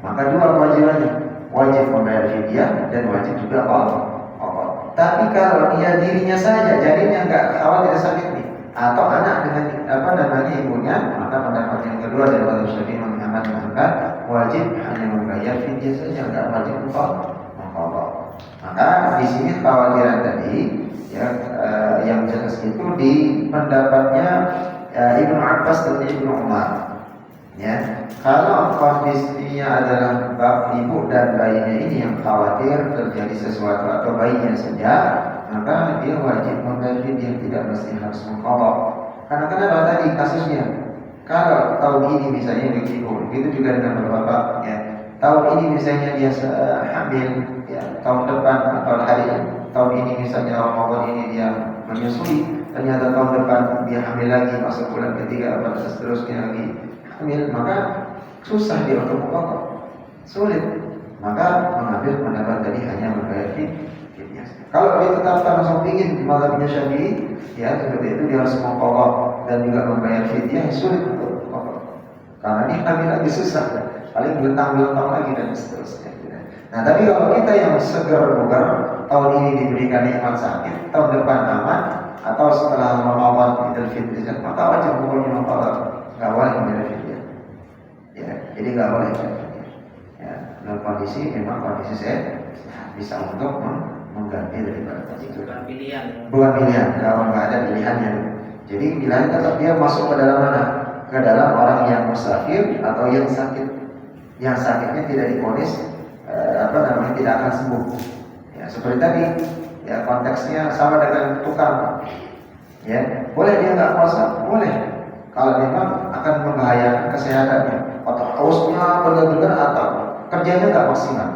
maka dua kewajibannya, wajib membayar fidyah dan wajib juga qadha. Tapi kalau dia dirinya saja, janinnya enggak khawatir sakit nih, atau anak dengan ibunya, maka pendapat yang kedua dari mazhab Syafi'i Imam Ahmad bin Hanbal, wajib hanya membayar fidyah saja, enggak wajib mengqadha. Maka di sini kekhawatiran tadi yang jelas itu di pendapatnya Ibnu Abbas dan Ibnu Umar. Ya, kalau kondisinya adalah ibu dan bayinya ini yang khawatir terjadi sesuatu atau bayinya saja, maka dia wajib membayar fidyah, tidak mesti harus mengqadha. Karena kenapa tadi kasusnya? Kalau tahun ini misalnya begitu juga dengan bapak, ya. Tahun ini misalnya dia hamil, ya, tahun depan atau tahun ini misalnya Ramadan ini dia menyusui, ternyata tahun depan dia hamil lagi, masuk bulan ketiga atau seterusnya lagi hamil, maka susah dia untuk mengqadha, sulit. Maka mengambil pendapat tadi hanya membayar fidyah. Kalau dia tetapkan langsung ingin di mazhabnya Syafi'i, ya seperti itu dia harus mengqadha dan juga membayar fidyah, sulit untuk mengqadha. Karena dia hamil lagi susah. Paling belentang-belentang lagi dan seterusnya. Nah, tapi kalau kita yang segar bugar, tahun ini diberikan nikmat sakit, tahun depan aman, atau setelah Ramadan Idul Fitri, maka wajib hukumnya mengqadha, nggak boleh membayar fidyah. Ya, jadi nggak boleh. Ya, dalam kondisi memang kondisi sehat bisa untuk mengganti daripada itu. Bukan pilihan. Bukan pilihan, kalau nggak ada pilihannya. Jadi pilihan tetap dia masuk ke dalam mana? Ke dalam orang yang musafir atau yang sakit. Yang sakitnya tidak divonis tidak akan sembuh. Ya, seperti tadi, ya konteksnya sama dengan tukang. Ya, boleh dia nggak puasa, boleh. Kalau memang akan membahayakan kesehatannya, atau hausnya benar-benar atau kerjanya nggak maksimal,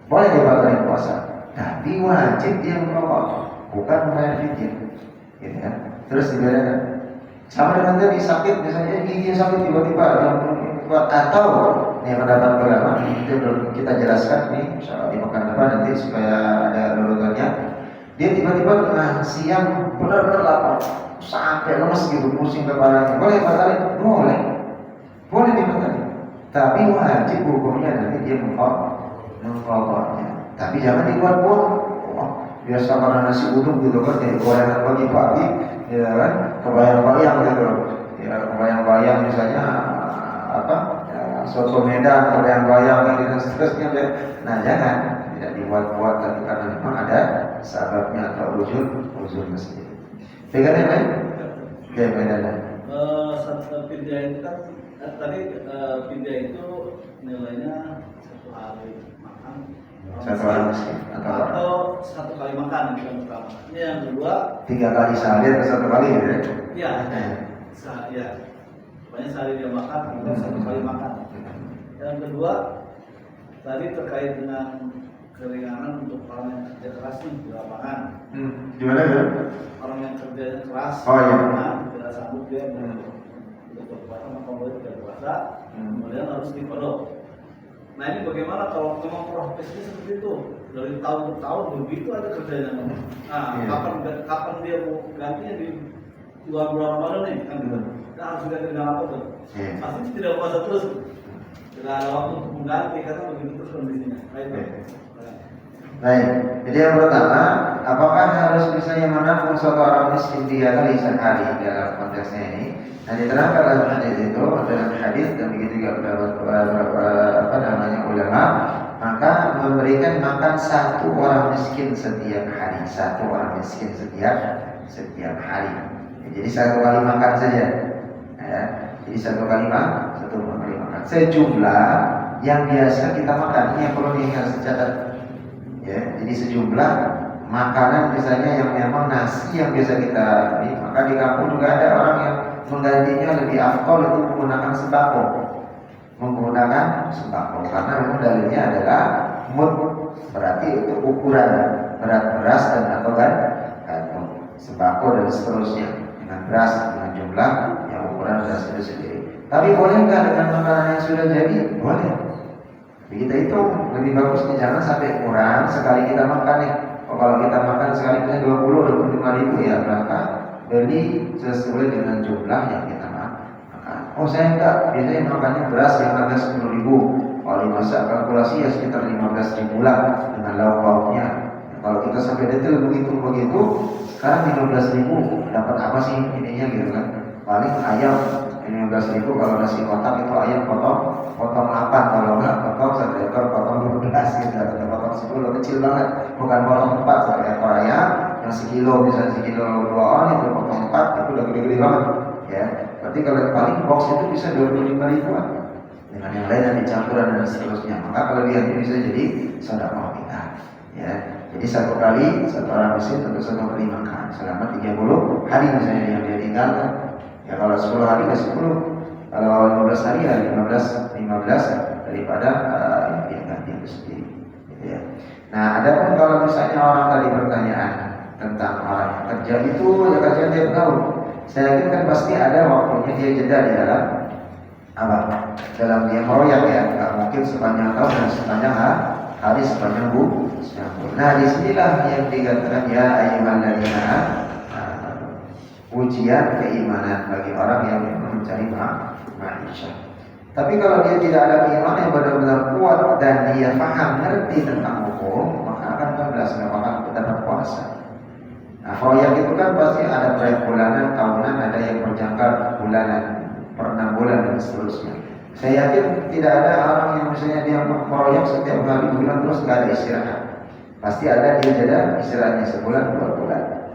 boleh dia batalkan puasa. Tapi wajib dia merokok, bukan membayar fidyah. Gitu kan? Terus dibedakan. Sama dengan tadi sakit, misalnya gigi sakit tiba-tiba yang atau ini pendapat ulama, itu belum kita jelaskan nih, insyaallah di pekan depan nanti supaya ada runutannya. Dia tiba-tiba tengah siang benar-benar lapar sampai lemes gitu, pusing kepalanya, boleh batalin? Boleh dibatalin. Tapi wajib hukumnya nanti dia mengqadhanya. Tapi jangan dibuat-buat. Biasa karena nasi uduk gitu kan, jadi gorengan pagi-pagi, ya kan, kebayang-bayang gitu, ya kebayang-bayang misalnya soto Medan, kebayang-bayang dan seterusnya. Nah jangan, tidak dibuat-buat, tapi karena memang ada sababnya atau uzur mesti. Pegang yang lain? Ya, bedanya. Fidyah itu kan tadi fidyah itu nilainya 1 hari makan. Satu orang miskin atau 1 kali makan yang pertama. Ini yang kedua 3 kali sehari atau 1 kali ya? Iya. Ya. Pokoknya sehari dia makan, kemudian 1 kali makan. Yang kedua tadi terkait dengan keringanan untuk orang yang kerja keras nih di lapangan. Gimana ya? Orang yang kerjanya keras, tidak sanggup dia untuk berpuasa, maka boleh tidak puasa, kemudian harus dikodok. Nah ini bagaimana kalau memang profesinya seperti itu, dari tahun ke tahun begitu ada kerjanya. Nah kapan dia mau gantinya di bulan Ramadan nih kan gitu. Nah harus ganti dengan apa tuh? Pasti tidak puasa terus. Tidak ada waktu untuk mengganti karena begitu terus kondisinya. Baik, jadi yang pertama, apakah harus misalnya menanggung suatu orang miskin 3 kali sehari dalam konteksnya ini? Nah diterangkan dalam hadis itu, dalam hadis dan begitu juga ulama, maka memberikan makan 1 orang miskin setiap hari, 1 orang miskin setiap hari. Jadi 1 kali makan saja. Ya, jadi 1 kali makan. Sejumlah yang biasa kita makan, ini yang perlu diingat secatat. Ya, jadi sejumlah makanan misalnya yang memang nasi yang biasa kita beli, maka di kampung juga ada orang yang menggantinya lebih afdal itu menggunakan sembako. Karena memang dalilnya adalah mud, berarti itu ukuran berat beras dan atau sembako dan seterusnya, dengan beras dengan jumlah yang ukuran beras itu sendiri. Tapi boleh nggak dengan makanan yang sudah jadi? Boleh. Tapi kita itu lebih bagusnya jangan sampai kurang sekali kita makan nih. Oh, kalau kita makan sekali misalnya 25 ribu ya maka beli sesuai dengan jumlah yang kita makan. Oh saya enggak, biasanya makannya beras yang harga 10 ribu. Kalau dimasak kalkulasi ya sekitar 15 ribu lah dengan lauk-lauknya. Kalau kita sampai detail begitu, sekarang 15 ribu dapat apa sih ininya gitu kan? Paling ayam 15 ribu, kalau nasi kotak itu ayam potong 8, kalau enggak potong 1 ekor potong 12 gitu, atau potong 10 kecil banget, bukan potong 4 1 ekor ayam yang sekilo, misalnya sekilo 2 on itu potong 4 itu udah gede-gede banget ya. Berarti kalau paling box itu bisa 25 ribuan dengan yang lain dan campuran dan seterusnya. Maka kelebihannya bisa jadi sedekah kita ya. Jadi satu orang miskin untuk 1 kali makan selama 30 hari misalnya yang dia tinggalkan. Ya kalau 10 hari ya 10, kalau 15 hari ya 15 daripada yang dia ganti itu sendiri gitu ya. Nah adapun kalau misalnya orang tadi pertanyaan tentang orang yang kerja itu ya kerja tiap tahun, saya yakin kan pasti ada waktunya dia jeda di dalam apa? Dalam dia meroyak ya, nggak mungkin sepanjang tahun dan sepanjang hari sepanjang bulan. Nah disinilah yang dikatakan ya ayyuhalladzina ujian keimanan bagi orang yang mencari maisha. Tapi kalau dia tidak ada keimanan yang benar-benar kuat dan dia paham ngerti tentang hukum, maka akan bablas, nggak akan dapat puasa. Nah, proyek itu kan pasti ada proyek bulanan, tahunan, ada yang berjangka bulanan, per 6 bulan dan seterusnya. Saya yakin tidak ada orang yang misalnya dia proyek setiap hari bulan terus nggak ada istirahat. Pasti ada dia jeda istirahatnya sebulan 2 bulan.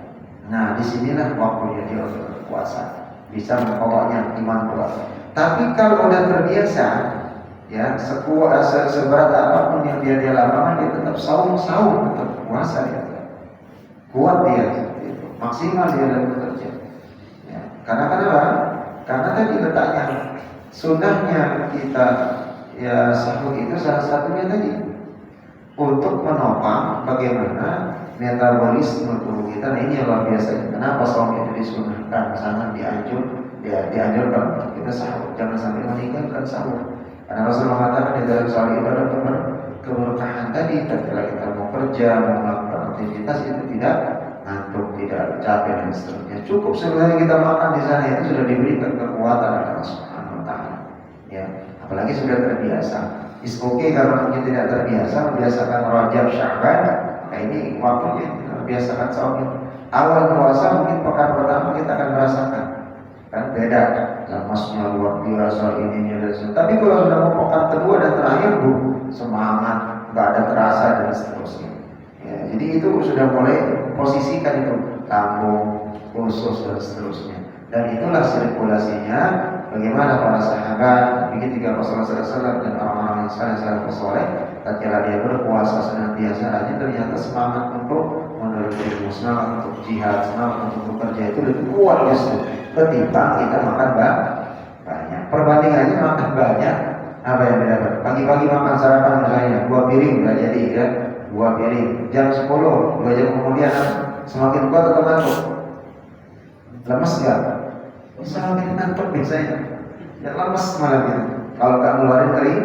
Nah, disinilah waktunya dia untuk berpuasa, bisa pokoknya iman kuat. Tapi kalau udah terbiasa, ya seberat apapun yang dia lakukan, dia tetap saum, tetap puasa dia, kuat dia, gitu. Maksimal dia dalam bekerja. Ya. Karena kenapa? Karena tadi letaknya sunnahnya kita ya sahur itu salah satunya tadi untuk menopang bagaimana metabolisme tubuh kita. Nah ini yang luar biasa. Kenapa saum itu disunahkan? Sangat dianjurkan untuk kita sahur. Jangan sampai meninggalkan sahur. Karena Rasulullah mengatakan di dalam sahur itu ada keberkahan tadi. Ketika kita mau kerja, mau melakukan aktivitas itu tidak ngantuk, tidak capek dan seterusnya. Cukup sebenarnya kita makan di sana itu sudah diberikan kekuatan oleh Allah Subhanahu wa taala. Ya, apalagi sudah terbiasa. Is okay kalau mungkin tidak terbiasa, membiasakan Rajab, Sya'ban. Nah ini waktunya biasakan saum. Awal puasa mungkin pekan pertama kita akan merasakan kan beda, lemasnya luar biasa ininya dan sebagainya. Tapi kalau sudah mau pekan kedua dan terakhir semangat, nggak ada terasa dan seterusnya. Ya, jadi itu sudah mulai posisikan itu lambung, usus dan seterusnya. Dan itulah sirkulasinya bagaimana para sahabat ketika Rasulullah SAW dan orang-orang yang saleh tatkala dia berpuasa senantiasa aja ternyata semangat untuk menuntut ilmu, semangat untuk jihad, semangat untuk bekerja itu lebih kuat justru ketimbang kita makan banyak. Perbandingannya makan banyak apa yang didapat? Pagi-pagi makan sarapan misalnya 2 piring udah jadi ya, 2 piring. Jam 10, 2 jam kemudian semakin kuat atau ngantuk? Lemes nggak? Semakin ngantuk biasanya. Ya lemes malam itu. Kalau nggak ngeluarin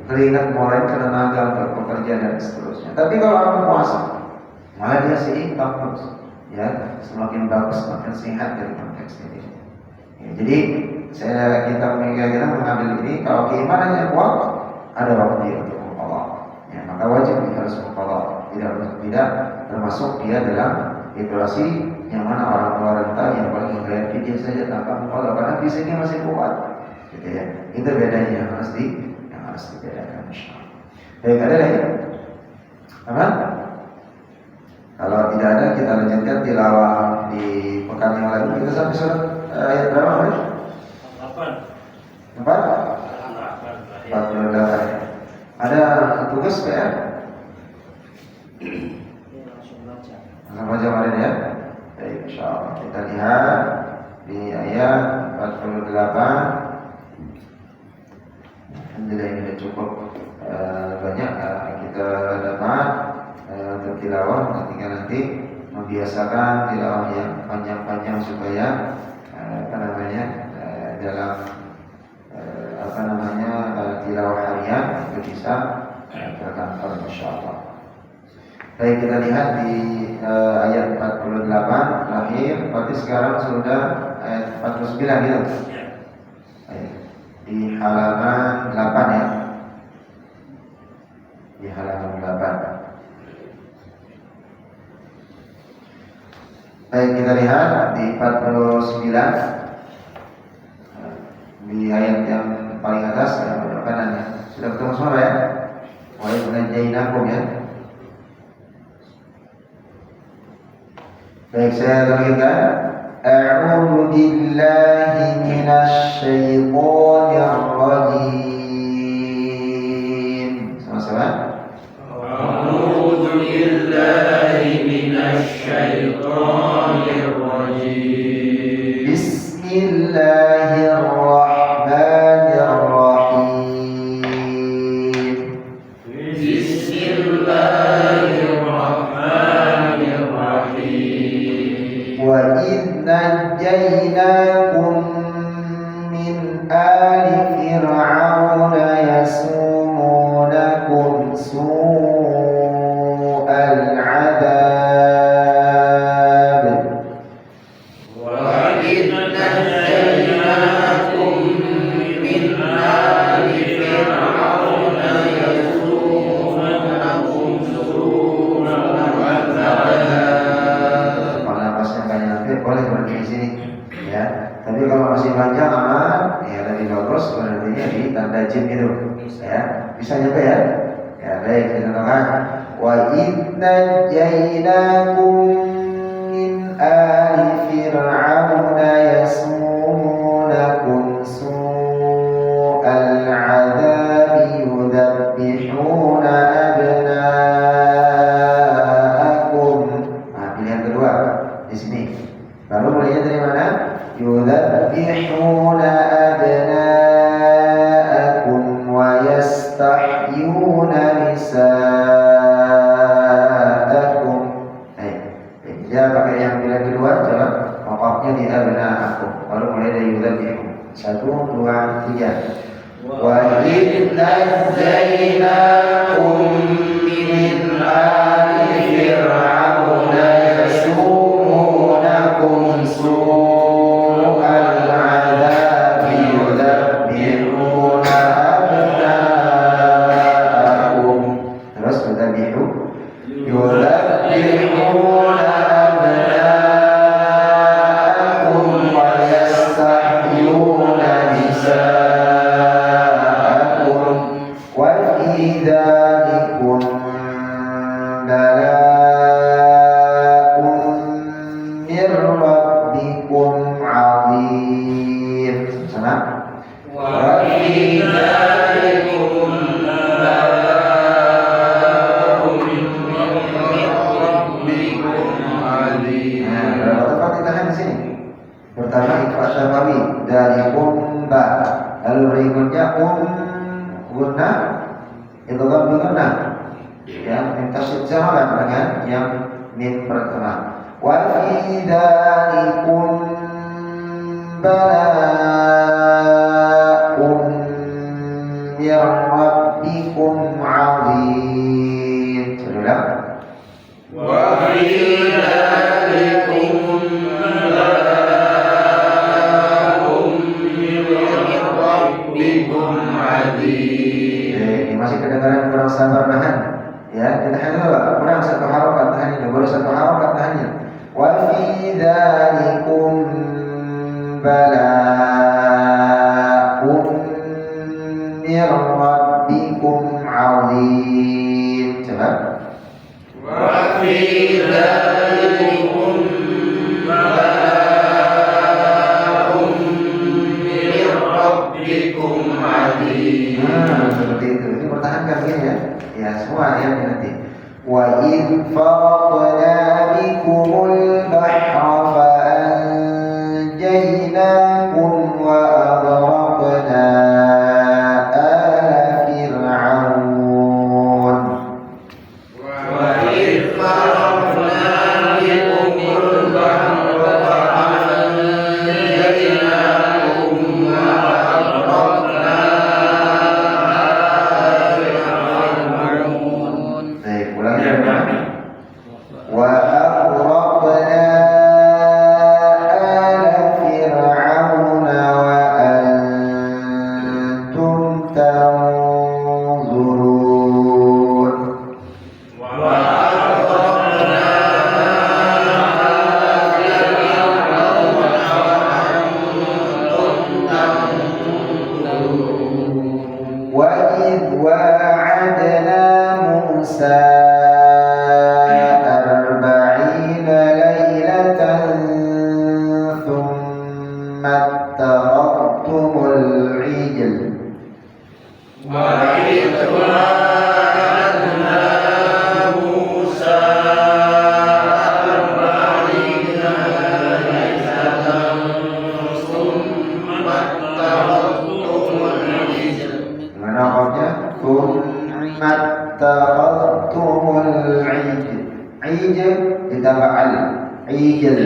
keringat mulai tenaga untuk bekerja dan seterusnya. Tapi kalau orang puasa, malah dia seimbang terus. Ya, semakin bagus, semakin sehat dari konteks ini. Ya, jadi kita mengambil ini kalau keimanannya kuat, ada waktu untuk Allah. Ya, maka wajib kita harus mengqadha. Tidak termasuk dia dalam situasi yang mana orang tua renta yang paling membayar fidyah saja tanpa mengqadha karena fisiknya masih kuat. Gitu ya. Itu bedanya yang harus dibedakan. Baik, ada lagi? Apa? Kalau tidak ada kita lanjutkan tilawah di pekan yang lalu. Kita sampai surat ayat berapa? 4. 48. Ada tugas PR? Langsung baca kemarin ya. Baik, insyaallah kita lihat di ayat 48. Alhamdulillah ini sudah cukup banyak kita dapat untuk tilawah. Tinggal nanti membiasakan tilawah yang panjang-panjang supaya dalam tilawah harian itu bisa ke kantor insyaallah. Baik, kita lihat di ayat 48 lahir, berarti sekarang sudah ayat 49 gitu. Di halaman 8 ya. Di halaman 8. Baik, kita lihat di 49 di ayat yang paling atas yang belah kanan ya. Sudah ketemu semua ya? Wa idnajainakum ya. Baik, saya lanjutkan. A'udzu billahi minasy syaithanir rajim. Sama-sama. A'udzu billahi minasy syaithanir rajim. Bismillahirrahmanirrahim. Bismillahirrahmanirrahim. Wa idh najjaynakum min ali fir'auna yasumunakum su'al 'adzab. Wa idh najjaynakum min ali fir'auna yasumunakum su'al 'adzab. Kalau napasnya nggak nyampe boleh berhenti di sini ya. Tapi kalau masih panjang aman ya, lebih bagus berhentinya di tanda jim itu ya. Bisa nyampe ya? Ya baik, kita doakan. Wa idh najjaynakum min ali fir'auna yasumunakum su'al 'adzabi yudzabbihuna abna'akum. Nah, pilihan kedua di sini. Lalu mulainya dari mana? Yudzabbihuna abna'akum wa yastahyuna nisa'akum. Ya, pakai yang pilihan kedua, coba wakafnya di abna'akum. Lalu mulai dari yudzabbihun. 1, 2, 3. Wa idh najjaynakum min ali fir'auna yasumunakum su'al 'adzabi yudzabbihuna abna'akum. Terus yudzabbihuna abna'akum wa yastahyuna nisa'akum wa fi dzalikum bala'un min rabbikum 'adzim. Sana. Wa fi dzalikum bala'un min rabbikum 'adzim. Nah, berapa tempat ditahan di sini? Pertama ikhfa syafawi dari ba. Lalu berikutnya guna itu kan guna yang minta sujud dengan yang min pertama. Wa fi dzalikum bala'un min rabbikum 'adzim. Sudah? Wa fi dzalikum bala'un min rabbikum 'adzim. Ini masih kedengaran kurang sabar nahan ya, ditahan dulu kurang satu harokat tahannya, baru satu harokat tahannya. Wa fi dzalikum bala'un min rabbikum 'adzim. Coba. Wa fi dzalikum bala'un min rabbikum 'adzim. Seperti itu. Ini pertahankan begini ya. Ya semua ya nanti. Wa idh faraqna bikumul bahra fa anjaynakum wa aghraqna ala fir'aun. Wa idh faraqna bikumul bahra fa anjaynakum wa aghraqna tanzurun. وإذ واعدنا موسى 40 ليلة ثم اتخذتم العجل وإذ وعدنا موسى 40 ليلة ثم اتخذتم العجل. Gimana qafnya? Thumma takhadtumul ijl. Ijl ditambah al. Ijl.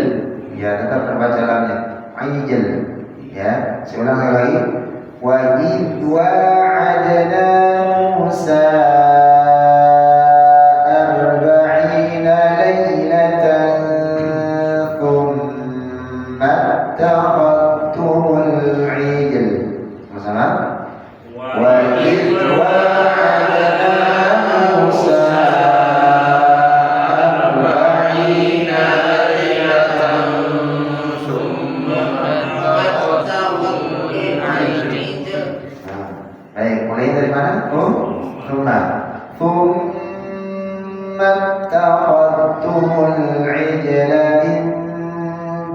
Ya, tetap terbaca lamnya. Ijl. Ya, saya ulang sekali lagi. Wa id wa'adna Musa 40 laylatan thumma takhadtumul ijl. Sama-sama? وَإِذْ وَعَدْنَا مُوسَى 40 ليلة ثم اتخذتم العجل. Baik, mulai dari mana? ثم اتخذتم العجل من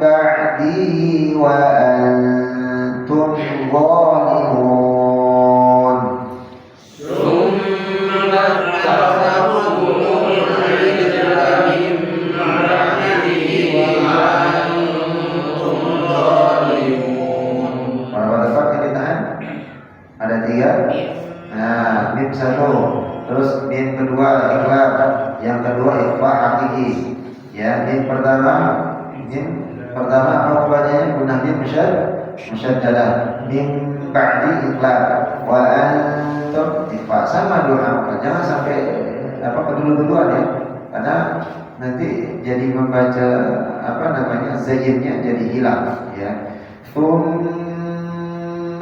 بعده وأنتم ظالمون. ثم اتخذتم العجل من بعده وأنتم ظالمون. Berapa tempat yang ditahan? Ada 3. Nah, mim 1, terus mim kedua ikhlas, yang kedua ikhfa hakiki. Ya, mim pertama apa bacanya? Gunah mim musyaddadah. Mim ba'di ikhlas. Wa antum ikhfa. Sama doa, jangan sampai kedulu-duluan ya. Karena nanti jadi membaca zayyinnya jadi hilang ya.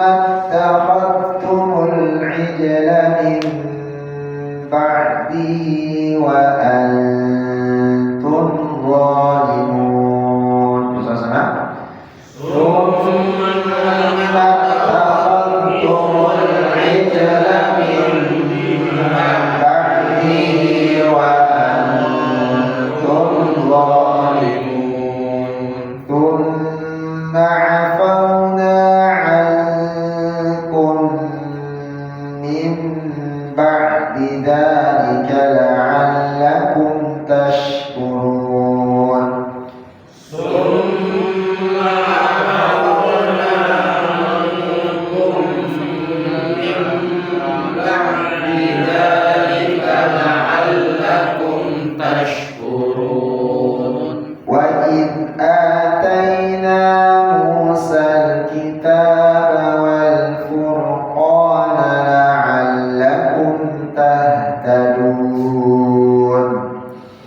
اتخذتم العجل من بعده وأنتم ظالمون. Bersama. ثم اتخذتم العجل من بعده وأنتم ظالمون. ثم عفونا بعد ذلك لعلكم تشكرون. ثم عفونا عنكم من بعد ذلك لعلكم تشكرون. وإذ آتينا موسى الكتاب والفرقان لعلكم تهتدون.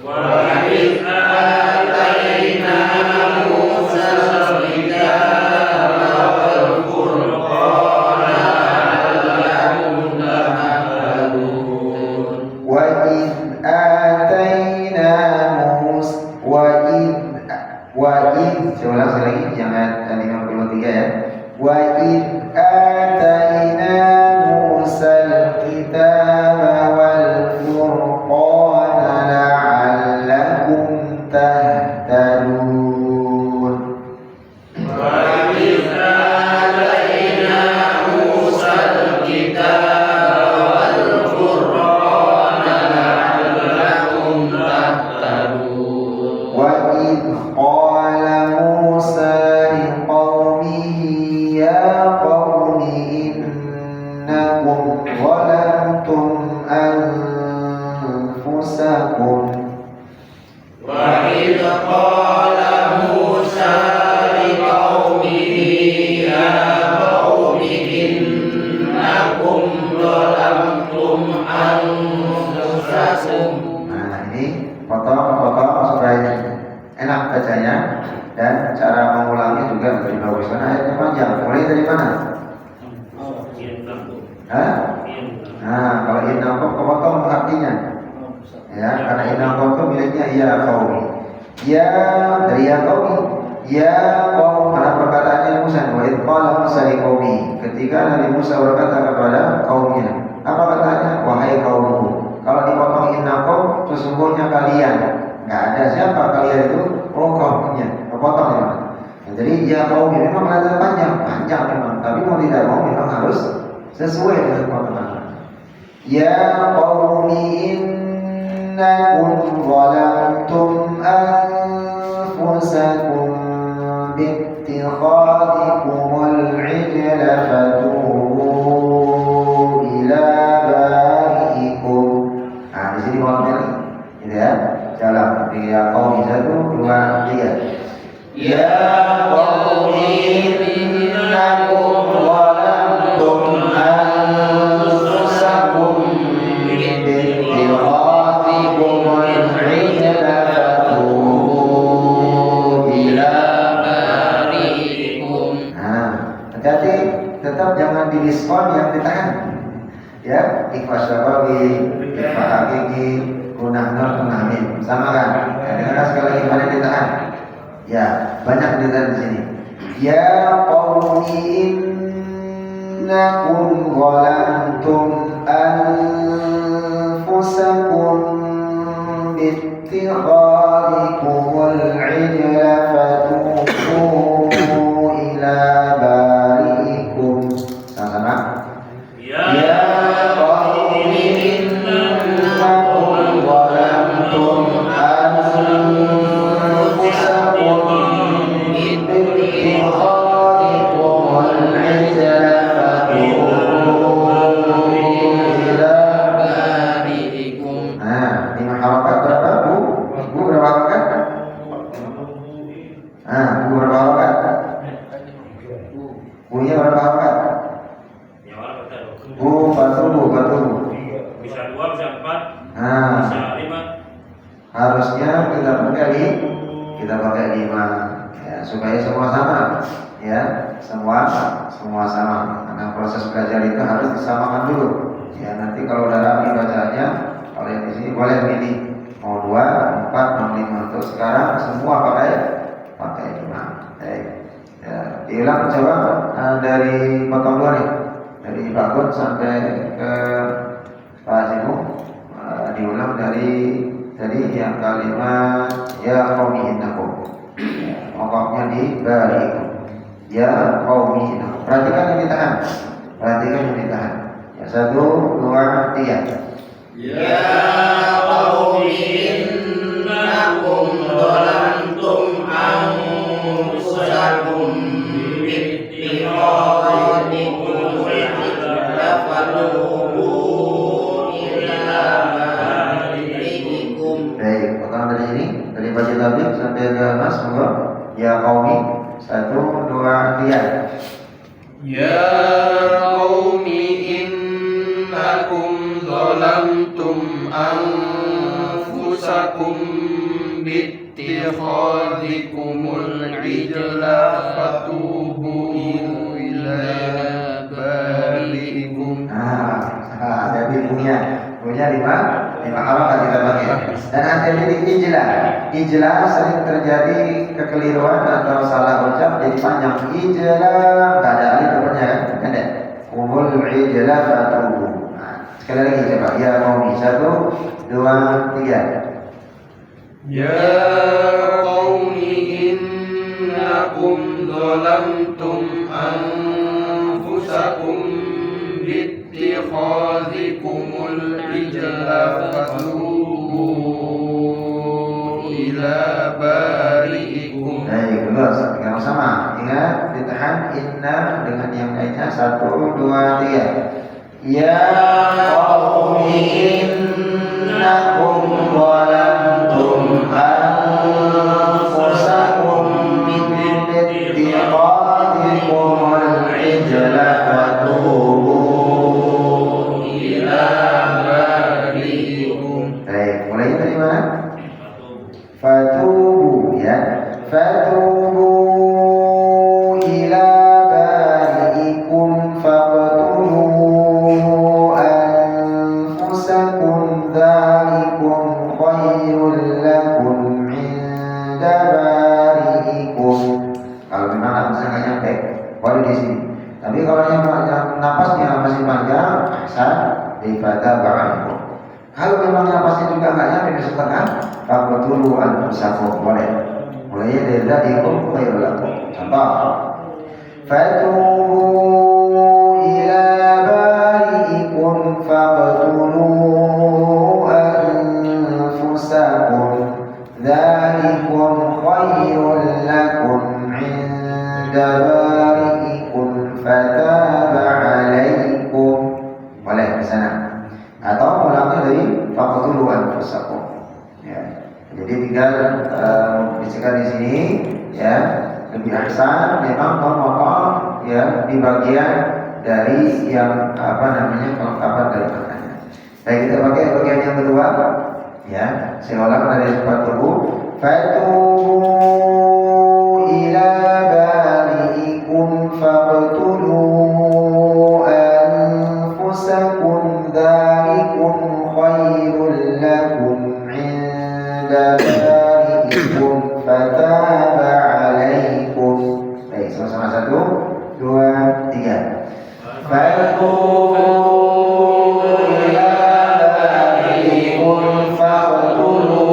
وإذ آتينا موسى الكتاب والفرقان لعلكم تهتدون. وإذ آتينا موسى saya ulang sekali lagi yang ayat 53 ya. وإذ آتينا موسى الكتاب والفرقان لعلكم تهتدون. وإذ آتينا موسى الكتاب والفرقان لعلكم تهتدون. وإذ قال موسى لقومه يا قوم إنكم ظلمتم أنفسكم. وإذ قال موسى لقومه يا قوم إنكم ظلمتم أنفسكم. Nah, ini potong-potong supaya enak bacanya dan cara mengulangnya juga lebih bagus karena ayatnya panjang. Mulai dari mana? Hah? Nah, kalau innakum kepotong artinya. Ya, karena innakum itu miliknya ya qaumi. Ya dari ya qaumi. Ya qaum, karena perkataannya Musa, wa idh qala Musa liqaumi. Ketika Nabi Musa berkata kepada kaumnya, apa katanya? Wahai kaumku. Kalau dipotong innakum, sesungguhnya kalian. Enggak ada siapa kalian itu? Oh, kaumnya. Kepotong ya. Nah, jadi ya qaumi memang kelihatan panjang memang, tapi mau tidak mau memang harus sesuai dengan potongan. Ya qaumi innakum zalamtum anfusakum biittikhadikumul ijla fatubu ila bari'ikum. Nah, di sini waktunya gitu ya. Jalan ya qaumi 1 2 3. Ya qaumi innakum zalamtum anfusakum biittikhadikumul ijla fatubu ila bari'ikum. Nah, hati-hati, tetap jangan didiskon yang ditahan. Ya, ikhlas syabawi, ikhlas hakiki, gunah nur, gunah mim. Sama kan? Dengarkan sekali lagi mana ditahan. Ya, banyak ditahan di sini. Ya qaumi innakum zalamtum anfusakum biittikhadikumul ijla fatubu ila bari'ikum. Sama-sama. Ya qaumi innakum zalamtum anfusakum biittikhadikumul ijla fatubu ila bari'ikum. Nah, 5 harakat berapa? Bu berapa harakat? Bu berapa harakat? Bu-nya berapa harakat? Batubu. Bisa 2, bisa 4, Nah, bisa 5. harusnya kita pakai 5 ya, supaya semua sama ya, semua sama. Karena proses belajar itu harus disamakan dulu ya. Nanti kalau udah rapi bacanya, kalau yang di sini boleh pilih mau 2, 4, 6, 5. Terus sekarang semua pakai 5. Ya, diulang coba dari potong 2 nih, dari Pak Gun sampai ke Pak Jimu. Diulang dari yang kalimat ya qaumi innakum. Pokoknya di bari'ikum. Ya qaumi innakum. Perhatikan yang ditahan. Ya, 1 2 3. Ya qaumi innakum zalamtum anfusakum biittikhadikumul ijla fatubu ila bari'ikum. Baik, potongan dari sini dari baca tabik sampai ke Mas, monggo. Ya qaumi 1 2 3. Ya qaumi innakum zalamtum anfusakum biittikhadikumul ijla fatubu ila bari'ikum. Jadi punya 5 harakat kita pakai. Dan hati-hati ijla sering terjadi kekeliruan atau salah ucap jadi panjang. Ijla enggak ada alif depannya kan? Ada. Kumul ijla fatubu. Sekali lagi coba. Ya qaumi 1 2 3. Ya qaumi innakum zalamtum anfusakum biittikhadikumul ijla fatubu ila bari'ikum. Baik, lulus. Yang sama. Ingat ditahan inna dengan yang lainnya 1 2 3. Ya qaumi innakum zalamtum anfusakum biittikhadikumul ijla fatubu Ila bari'ikum. Baik, mulai dari mana? Fatubu ya. Fatubu ila bari'ikum faqtulu bisa difatabahu. Kalau memang napasnya juga nggak nyampe setengah, faqtulu anfusakum, boleh. Mulainya dari dzalikum khairul lakum. Contoh, fatubu ila bari'ikum faqtulu anfusakum dzalikum khairul lakum 'inda bari'ikum fataba 'alaikum. Boleh di sana. Atau mulanya dari faqtulu anfusakum. Ya. Jadi tinggal bisikan di sini ya, lebih ahsan memang memotong ya di bagian dari yang kelengkapan dari maknanya. Baik, kita pakai bagian yang kedua ya. Saya ulang dari fatubu ila bari'ikum faqtulu anfusakum dzalikum khairul lakum 'inda bari'ikum fataba 'alaikum. Baik, sama-sama 1, 2, 3. Fatubu ila bari'ikum faqtulu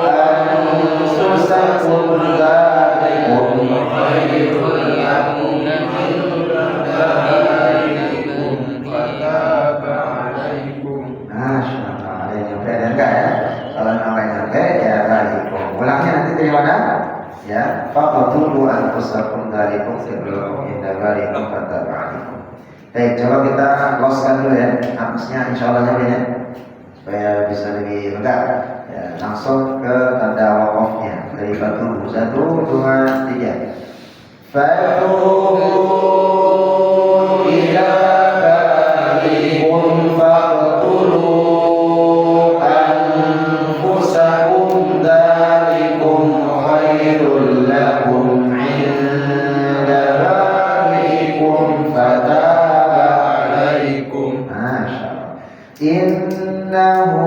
anfusakum dzalikum khairul lakum 'inda bari'ikum fataba 'alaikum. Masya Allah, ada yang nyampe dan enggak ya? Kalau nggak nyampe ya bari'ikum. Ulangnya nanti dari mana? Ya, faqtulu anfusakum dzalikum khairul inda bari'ikum fataba 'alaikum. Baik, coba kita loskan dulu ya. Hapusnya insyaallah nyampe ya. Supaya bisa lebih lega. Ya, langsung ke tanda waqafnya. Dari fatubu 1, 2, 3. Fatubu ila bari'ikum faqtulu anfusakum dzalikum khairul lakum 'inda bari'ikum fataba 'alaikum. Masyaallah. Innahu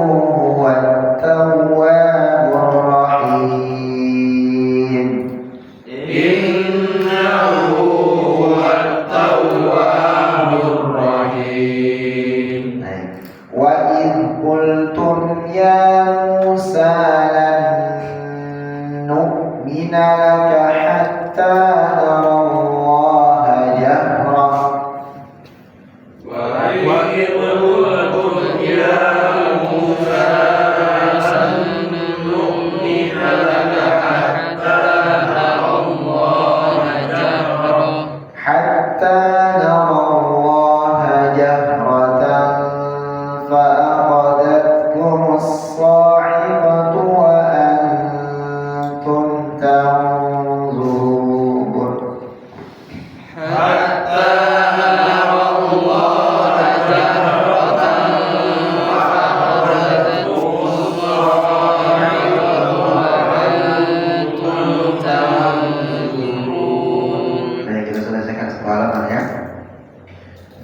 huwat tawwabur rahim. Innahu huwat tawwabur rahim. Wa idh qultum ya Musa lan nu'mina laka hatta nara Allaha jahra. Wa idh qultum ya Musa lan nu'mina laka hatta nara Allaha jahra. Hatta nara Allaha jahratan فأخذتكم الصاعقة وأنتم تنظرون. Hatta nara Allaha jahratan fa'akhadhatkum as-sa'iqatu wa antum tanzurun. Baik, kita selesaikan satu halaman ya.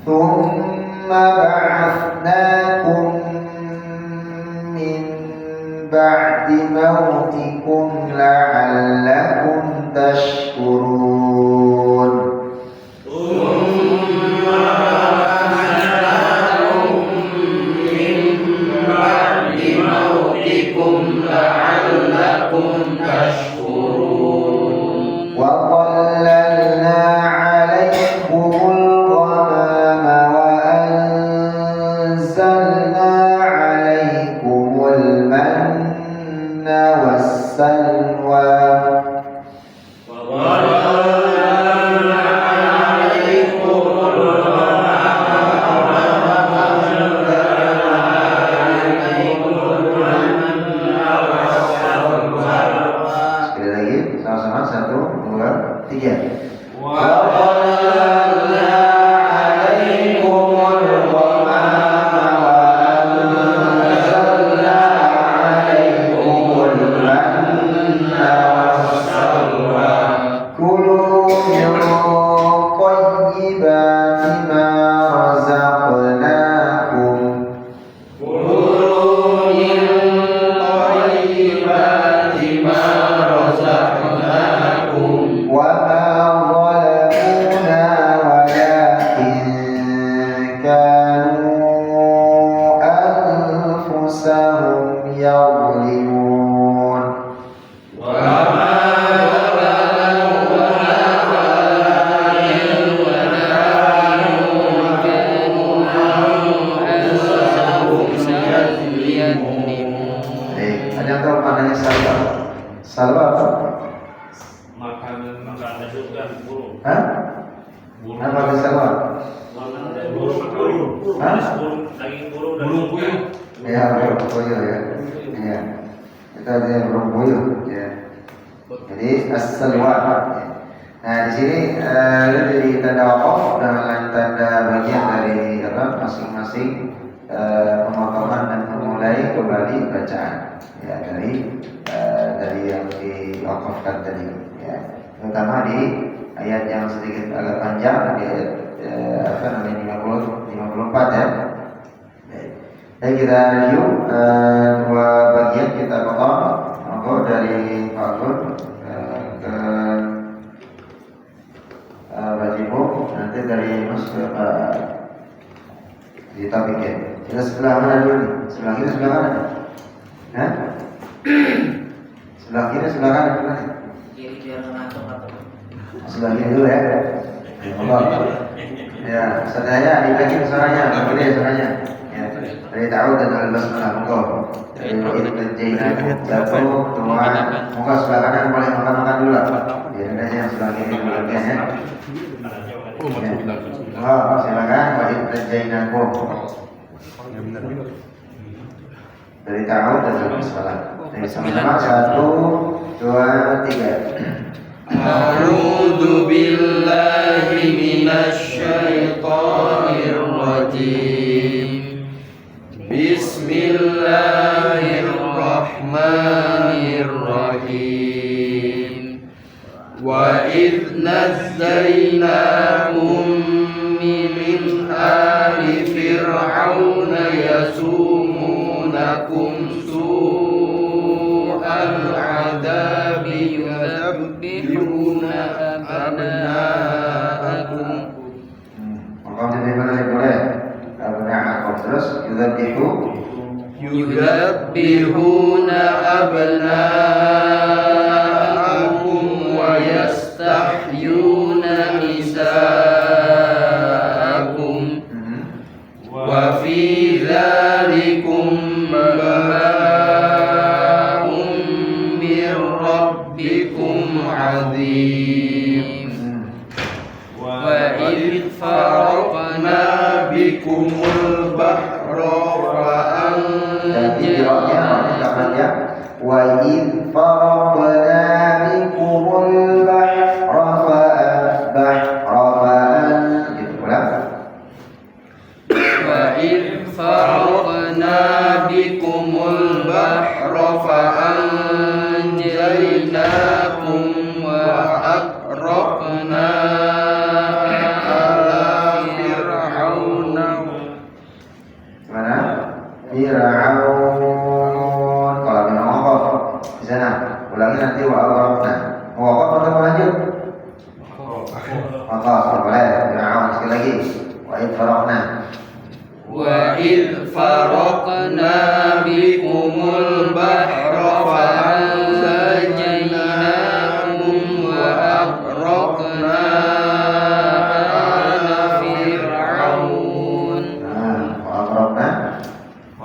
Thumma ba'athnakum min ba'di mautikum la'allakum tashkurun. Thumma ba'athnakum min ba'di mautikum la'allakum tashkurun. Wa qallalna 'alaykumul ghamama wa anzalna 'alaykumul manna wassalwa. Sekali lagi, sama-sama 1, 2, 3. Wa qallalna 'alaykumul ghamama wa salwa? Salwa apa? Makanan surga burung. Hah? Apa itu salwa? Hah? Daging burung puyuh. Ya, burung puyuh ya. Iya. Kita ada burung puyuh ya. Jadi as-salwa. Nah, di sini jadi tanda wakaf dengan tanda bagian dari apa masing-masing pemotongan dan memulai kembali bacaan ya dari yang diwakafkan tadi ya, terutama di ayat yang sedikit agak panjang di ayat apa namanya 54 ya. Jadi kita review dua bagian kita potong dari Fakul ke Bajimu, nanti dari Yunus ke di topik ya. Kita sebelah mana dulu nih? Sebelah kiri, sebelah kanan? Hah? Sebelah kiri, sebelah kanan gimana? Kiri biar ngantuk atau Sebelah kiri dulu ya. Ya, saya lagi suaranya, boleh suaranya. Ya, dari tahu dan al-basmalah monggo. Dari Jaina satu, dua, monggo sebelah kanan boleh makan dulu lah. Ya, adanya yang sebelah kiri dulu ya. Oh, silakan wajib Jaina dari tahu dan al-basmalah. Dari sama-sama 1, 2, 3. A'udzu billahi minasyaitonir rajim. Bismillahirrahmanirrahim. Wa idz nazzaynakum min ali fir'auna yasumunakum su'al 'adzabi yudabbihuna abna'akum. Maka jadi mana boleh? Abna'akum terus yudabbihuna abna'akum wa yastahyuna nisa'akum wa fi dzalikum bala'un mir rabbikum 'adzim. Wa idh faraqna bikumul bahra fa anjaynakum wa idh faraqna bikumul bahra wa idh faraqna bikumul bahra fa anjaynakum wa agraqna Fir'aun. Kalau memang waqaf di sana, ulangi nanti wa aghraqna. Waqaf atau lanjut? Waqaf, boleh. Fir'aun sekali lagi. Wa idh faraqna. Wa idh faraqna bikumul bahra fa anjaynakum wa agraqna ala fir'aun. Wa aghraqna.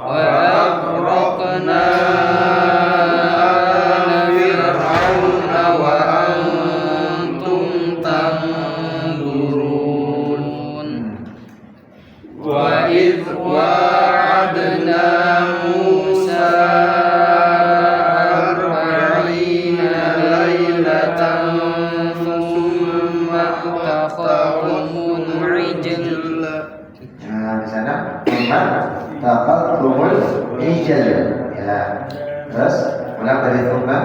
وأغرقنا آل فرعون وأنتم تنظرون وإذ وعدنا موسى 40 ليلة ثم اتخذتم العجل. Di sana taqaddumul ijal ya. Terus ulang dari thumma